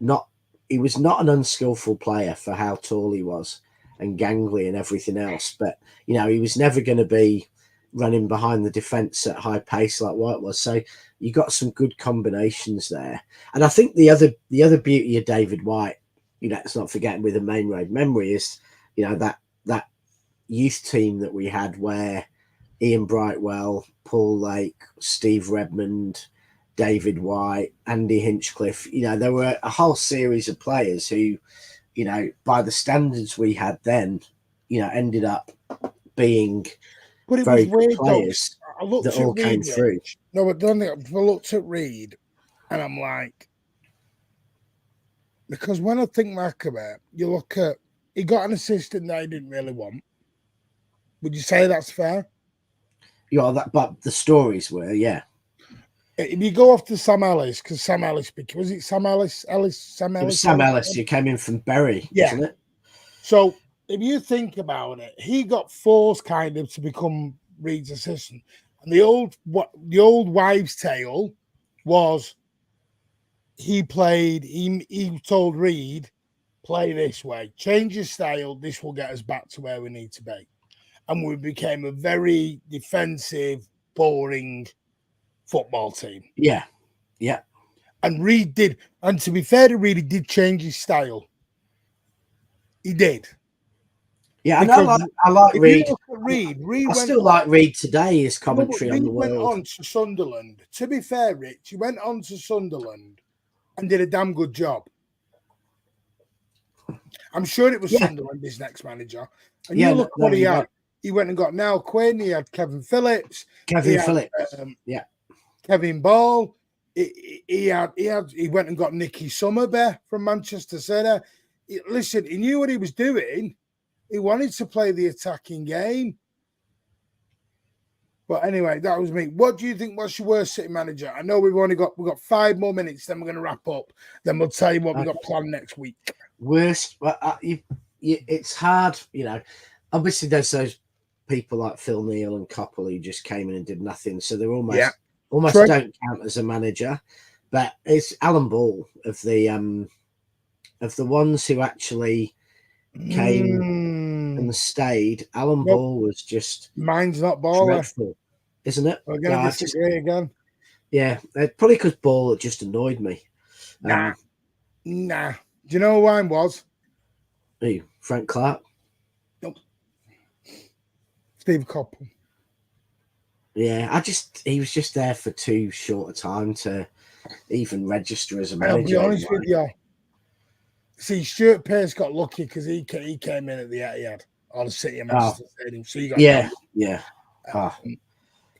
not an unskillful player for how tall he was and gangly and everything else, but he was never going to be running behind the defence at high pace like White was. So you got some good combinations there. And I think the other beauty of David White, let's not forget with a Maine Road memory, is that youth team that we had where Ian Brightwell, Paul Lake, Steve Redmond, David White, Andy Hinchcliffe, there were a whole series of players who, by the standards we had then, ended up being very good players that all came through. No, but don't think I looked at Reid and I'm like, because when I think back about it, you look at, he got an assistant that he didn't really want. Would you say that's fair? Yeah, but the stories were, yeah. If you go off to Sam Ellis, because Sam Ellis, was it Sam Ellis? It was Sam Ellis who came in from Bury, wasn't it? So if you think about it, he got forced kind of to become Reid's assistant. And the old wives' tale was he told Reid, play this way, change your style, this will get us back to where we need to be. And we became a very defensive, boring football team. Yeah. And Reid did. And to be fair to Reid, he did change his style. He did. Yeah, and I like Reid. I still like Reid today, his commentary on the world. He went on to Sunderland. To be fair, Rich, he went on to Sunderland and did a damn good job. I'm sure it was Sunderland, his next manager. And you look what he had. He went and got Niall Quinn. He had Kevin Phillips. Kevin Ball. He went and got Nicky Summerby from Manchester City. Listen, he knew what he was doing. He wanted to play the attacking game. But anyway, that was me. What do you think? What's your worst City manager? I know we've got 5 more minutes. Then we're going to wrap up. Then we'll tell you what we've got planned next week. Worst, but it's hard. Obviously there's those people like Phil Neal and Coppell who just came in and did nothing, so they're almost don't count as a manager. But it's Alan Ball of the ones who actually came and stayed. Alan Ball was just mine's not Ball, dreadful, isn't it? We're going to disagree again. Yeah, probably because Ball just annoyed me. Nah. Do you know who mine was? Who? Frank Clark? Nope. Steve Coppell. Yeah, he was just there for too short a time to even register as a manager. I'll be honest with you. See, Stuart Pearce got lucky because he came in at the Etihad or the City of Manchester Stadium. So he got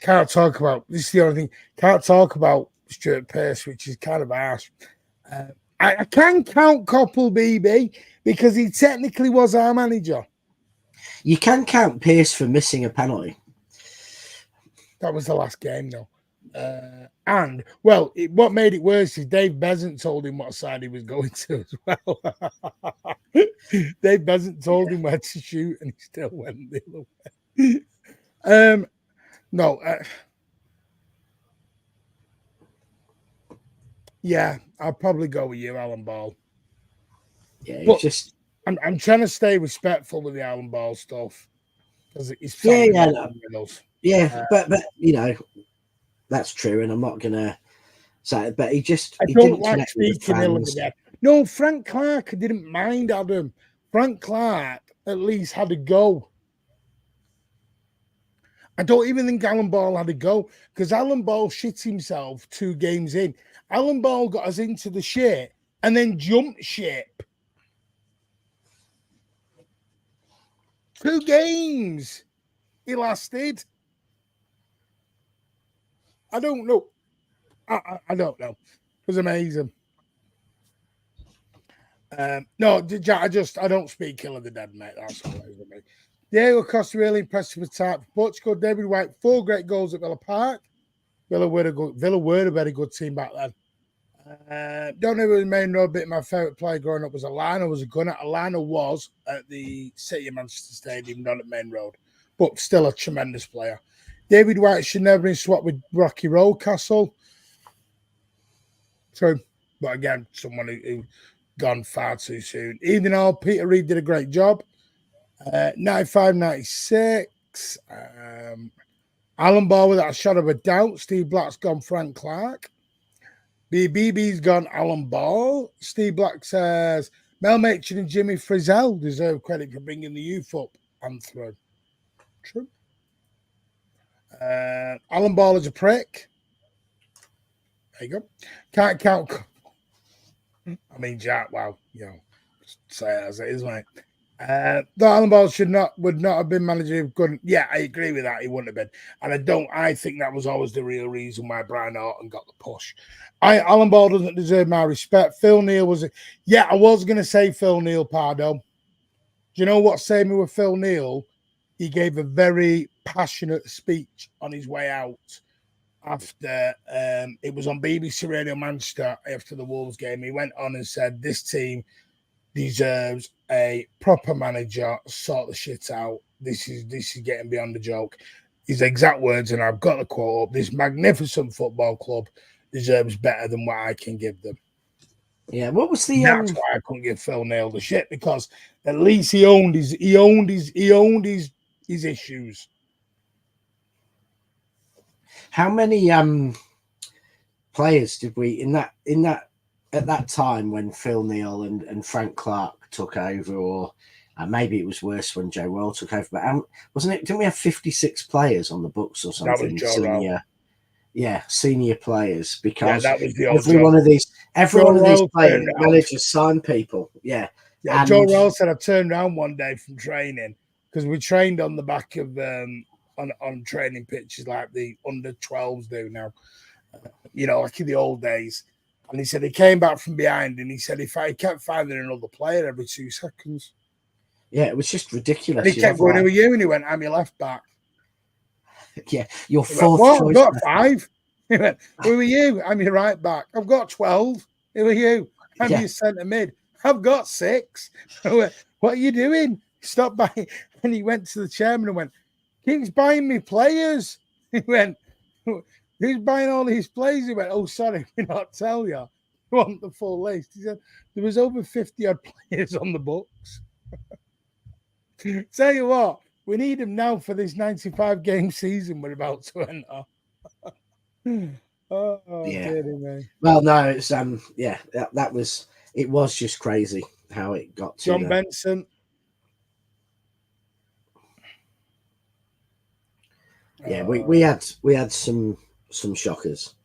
can't talk about this. Is the only thing can't talk about Stuart Pearce, which is kind of harsh. I can count Coppell BB because he technically was our manager. You can count Pearce for missing a penalty. That was the last game, though. And well, what made it worse is Dave Besant told him what side he was going to as well. Dave Besant told him where to shoot, and he still went the other way. No. Yeah, I'll probably go with you, Alan Ball. Yeah, but just. I'm trying to stay respectful with the Alan Ball stuff because it's but you know that's true, and I'm not gonna say it, but he don't didn't like connect with the fans. No, Frank Clark didn't mind Adam. Frank Clark at least had a go. I don't even think Alan Ball had a go because Alan Ball shit himself 2 games in. Alan Ball got us into the shit and then jumped ship. 2 games he lasted. I don't know. I don't know. It was amazing. No, I don't speak Kill of the Dead, mate. That's all it is with me. Diego Costa really impressive attack for Portugal. David White, 4 great goals at Villa Park. Villa were a very good team back then. Don't know who the Maine Road bit. My favourite player growing up was Alana. Was a gunner. Alana was at the City of Manchester Stadium, not at Maine Road, but still a tremendous player. David White should never been swapped with Rocky Rocastle. True, but again, someone who gone far too soon. Even though Peter Reid did a great job. 95, 96. Alan Ball without a shadow of a doubt. Steve Black's gone Frank Clark. BB's gone Alan Ball. Steve Black says Mel Machin and Jimmy Frizzell deserve credit for bringing the youth up and through. True. Alan Ball is a prick. There you go. Can't count. I mean, Jack, wow, just say it as it is, mate. The Alan Ball would not have been manager if couldn't. Yeah, I agree with that. He wouldn't have been. And I think that was always the real reason why Brian Orton got the push. Alan Ball doesn't deserve my respect. Phil Neal was I was going to say Phil Neal, Pardo. Do you know what saved me with Phil Neal? He gave a very passionate speech on his way out after it was on BBC Radio Manchester after the Wolves game. He went on and said, this team deserves a proper manager, sort the shit out. This is getting beyond the joke. His exact words, and I've got the quote up, this magnificent football club deserves better than what I can give them. Yeah, what was the that's why I couldn't give Phil Neal the shit, because at least he owned his issues. How many players did we in that at that time when Phil Neal and Frank Clark took over, or maybe it was worse when Joe Royle took over, but wasn't it? Didn't we have 56 players on the books or something? That was Joe Royle. Senior players, because that was the every one of these players, managers sign people. Yeah. And Joe Royle said I turned around one day from training, because we trained on the back of on training pitches like the under 12s do now, like in the old days. And he said he came back from behind, and he said he kept finding another player every 2 seconds. Yeah, it was just ridiculous. And he kept going, who are you? And he went, I'm your left back. Yeah, your fourth choice. I've got 5. He went, who are you? I'm your right back. I've got 12. Who are you? I'm your centre mid. I've got 6. I went, what are you doing? Stop buying. And he went to the chairman and went, King's buying me players. He went, who's buying all these players? He went, oh, sorry, we not tell you. You want the full list. He said, there was over 50 odd players on the books. Tell you what, we need them now for this 95 game season we're about to enter. Dear me. Well, no, it's it was just crazy how it got to John Benson. Yeah, we had some shockers.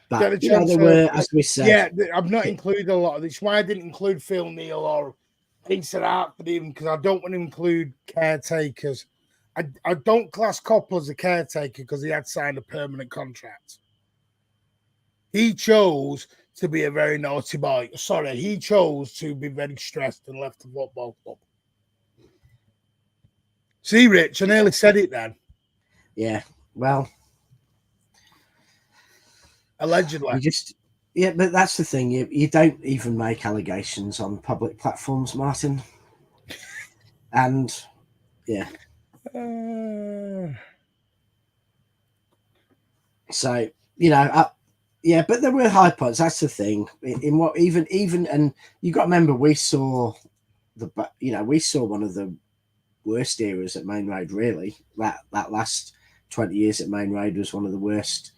But there were, as we said. Yeah, I've not included a lot of this. Why I didn't include Phil Neal or Peter Hartford even, because I don't want to include caretakers. I don't class Coppell as a caretaker because he had signed a permanent contract. He chose to be a very naughty boy. Sorry, he chose to be very stressed and left the football club. See, Rich, I nearly said it then. Yeah, well, allegedly. But that's the thing. You don't even make allegations on public platforms, Martin. And yeah. So, but there were high points. That's the thing. In what even and you got to remember, we saw one of the worst eras at Maine Road. Really, that last 20 years at Maine Road was one of the worst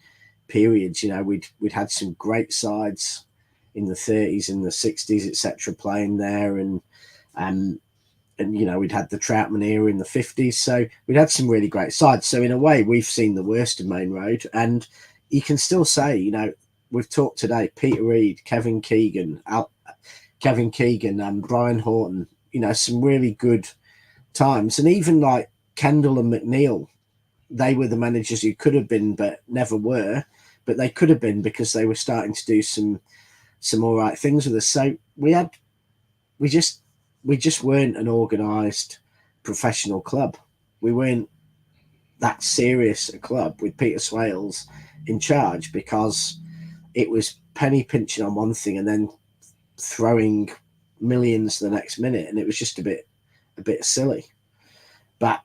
periods. We'd had some great sides in the 30s and the 60s, etc., playing there, and we'd had the Troutman era in the 50s, so we'd had some really great sides. So in a way, we've seen the worst of Maine Road, and you can still say, we've talked today, Peter Reid, Kevin Keegan, and Brian Horton, some really good times, and even like Kendall and McNeil, they were the managers who could have been but never were, but they could have been because they were starting to do some all right things with us. So we just weren't an organised professional club. We weren't that serious a club with Peter Swales in charge, because it was penny pinching on one thing and then throwing millions the next minute, and it was just a bit silly. But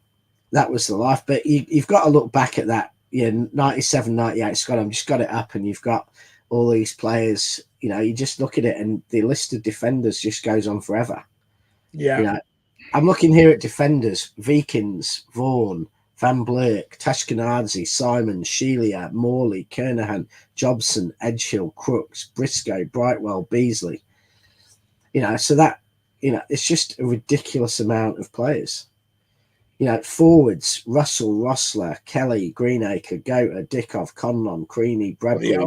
that was the life. But you've got to look back at that. 97, 98, Scott, I've just got it up, and you've got all these players. You just look at it, and the list of defenders just goes on forever. Yeah. I'm looking here at defenders: Vikins, Vaughan, Van Blerk, Tashkenazi, Simon, Shelia, Morley, Kernahan, Jobson, Edgehill, Crooks, Briscoe, Brightwell, Beasley. So that, it's just a ridiculous amount of players. Forwards: Russell, Rossler, Kelly, Greenacre, Goater, Dickov, Conlon, Creaney, Bradbury.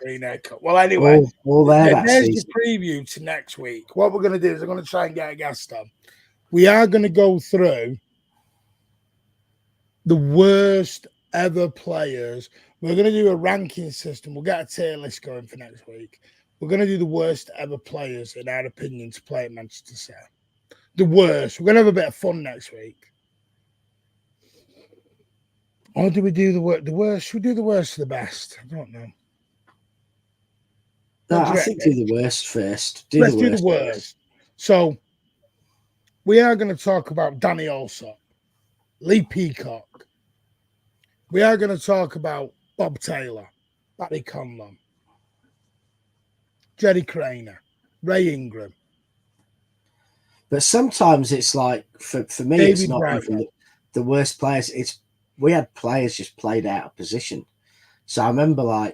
Greenacre. Well, anyway, all there. There's the preview to next week. What we're going to do is I'm going to try and get a guest on. We are going to go through the worst ever players. We're going to do a ranking system. We'll get a tier list going for next week. We're going to do the worst ever players, in our opinion, to play at Manchester City. The worst. We're going to have a bit of fun next week. Or do we do the worst? Should we do the worst to the best? I don't know. No, I think do the worst first. Let's do the worst. So we are going to talk about Danny Allsop, Lee Peacock. We are going to talk about Bob Taylor, Barry Conlon, Jerry Craner, Ray Ingram. But sometimes it's like, for me, David it's not Bradley. Even the worst players. We had players just played out of position. So I remember,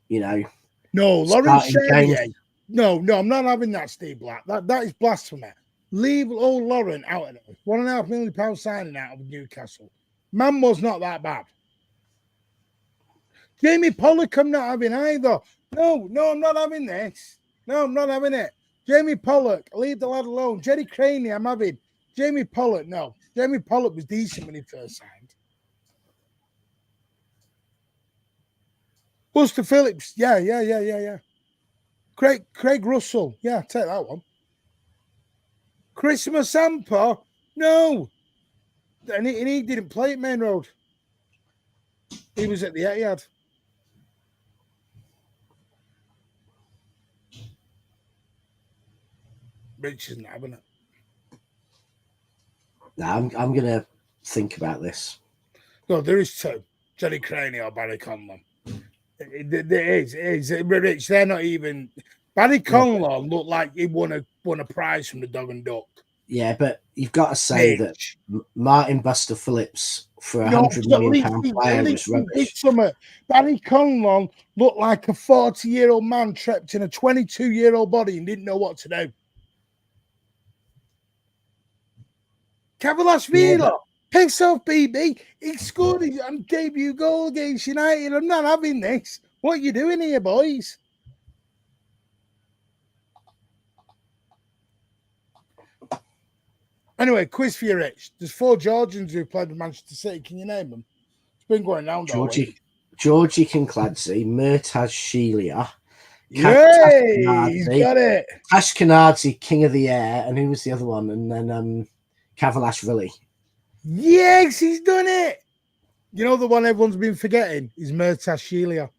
no, Lawrence Charrier. No, I'm not having that, Steve Black. That is blasphemy. Leave old Lauren out of it. £1.5 million signing out of Newcastle. Man was not that bad. Jamie Pollock, I'm not having either. No, I'm not having this. No, I'm not having it. Jamie Pollock, leave the lad alone. Jerry Craney, I'm having. Jamie Pollock, no. Jamie Pollock was decent when he first signed. Buster Phillips, yeah. Craig Russell, yeah, take that one. Chris Masampa, no. And he didn't play at Maine Road. He was at the Etihad. Rich isn't having it. No, I'm going to think about this. No, there is two. Jerry Craney or Barry Conlon. There is. Rich, they're not even... Barry Conlon looked like he won a prize from the Dog and Duck. Yeah, but you've got to say that Martin Buster Phillips for £100 million player was rubbish. Barry Conlon looked like a 40-year-old man trapped in a 22-year-old body and didn't know what to do. Cavalaschwili, piss off, BB. He scored his debut goal against United. I'm not having this. What are you doing here, boys? Anyway, quiz for you, Rich. There's 4 Georgians who played with Manchester City. Can you name them? It's been going round all week. Georgie Kinkladze, Murtaz Shelia, Yay! He's got it. Ashkenazi, King of the Air, and who was the other one? And then Kavalashvili. Yes, he's done it. You know the one everyone's been forgetting is Murtaz Shelia.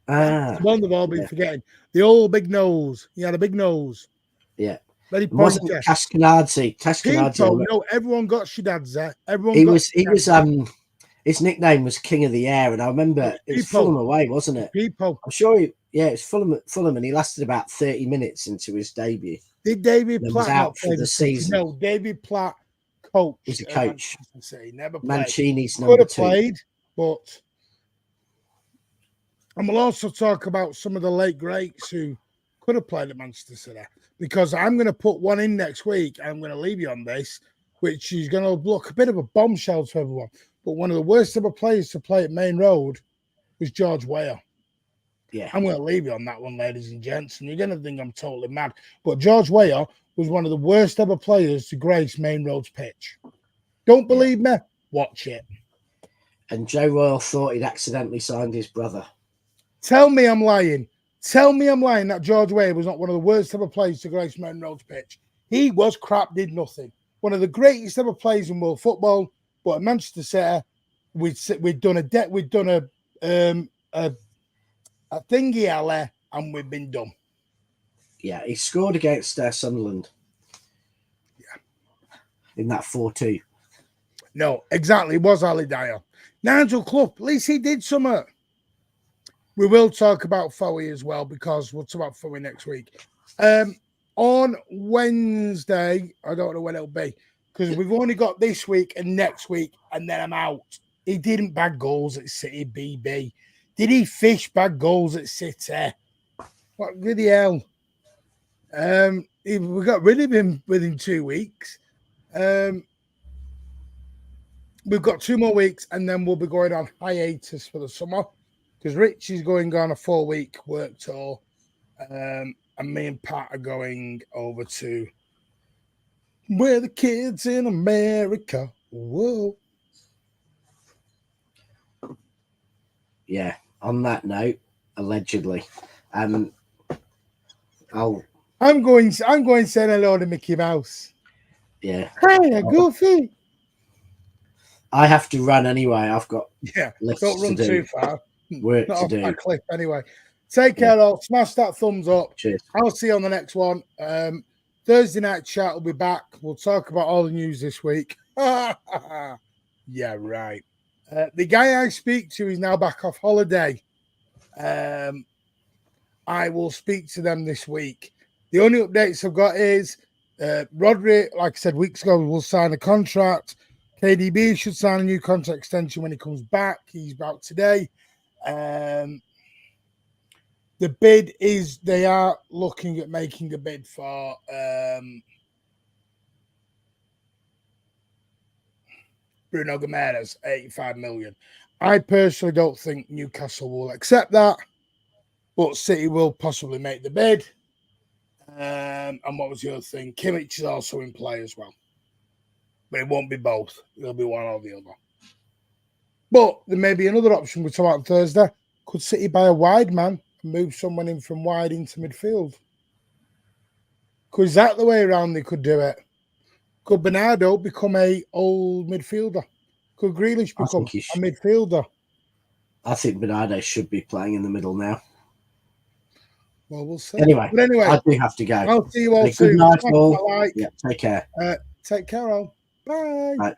The one they've all been forgetting. The old big nose. He had a big nose. Yeah. Very wasn't Ashkenazi. No, everyone got Shadad's there. His nickname was King of the Air, and I remember it was Fulham away, wasn't it? I'm sure it's Fulham, and he lasted about 30 minutes into his debut. Did David Platt out for the season? No, David Platt coached. He's a coach. Never played. Mancini's Could number have 2. played, but and we'll also talk about some of the late greats who could have played at Manchester City, because I'm going to put one in next week. I'm going to leave you on this, which is going to look a bit of a bombshell to everyone. But one of the worst ever players to play at Maine Road was George Royle. Yeah. I'm going to leave you on that one, ladies and gents, and you're going to think I'm totally mad. But George Royle was one of the worst ever players to grace Maine Road's pitch. Don't believe me? Watch it. And Joe Royle thought he'd accidentally signed his brother. Tell me I'm lying. Tell me I'm lying that George Royle was not one of the worst ever players to grace Maine Road's pitch. He was crap, did nothing. One of the greatest ever players in world football. But at Manchester City, we'd done a thingy alley, and we've been done. Yeah, he scored against Sunderland. Yeah, in that 4-2. No, exactly. It was Ali Dyer. Nigel Clough, at least he did something. We will talk about Fowie as well, because we'll talk about Fowie next week. On Wednesday, I don't know when it'll be, because we've only got this week and next week, and then I'm out. He didn't bag goals at City, BB. Did he fish bag goals at City? What the hell? We got rid of him within 2 weeks. We've got 2 more weeks, and then we'll be going on hiatus for the summer, because Rich is going on a 4-week work tour, and me and Pat are going over to where the kids in America. Whoa. Yeah. On that note, allegedly, I'm going to say hello to Mickey Mouse. Yeah. Hey, Goofy. I have to run anyway. I've got don't run too far. Work Not to do. A clip anyway. Take care, all. Smash that thumbs up. Cheers. I'll see you on the next one. Thursday night chat will be back. We'll talk about all the news this week. Yeah, right. The guy I speak to is now back off holiday. I will speak to them this week. The only updates I've got is Rodri, like I said weeks ago, will sign a contract. KDB should sign a new contract extension when he comes back. He's out today. The bid is, they are looking at making a bid for Bruno Gomes, 85 million. I personally don't think Newcastle will accept that, but City will possibly make the bid. And what was the other thing? Kimmich is also in play as well. But it won't be both. It'll be one or the other. But there may be another option we'll talk about on Thursday. Could City buy a wide man and move someone in from wide into midfield? Is that the way around they could do it? Could Bernardo become a old midfielder? Could Grealish become a midfielder? I think Bernardo should be playing in the middle now. Well, we'll see. Anyway, I do have to go. I'll see you all soon. Good night, all. Yeah, take care. Take care, all. Bye. Bye.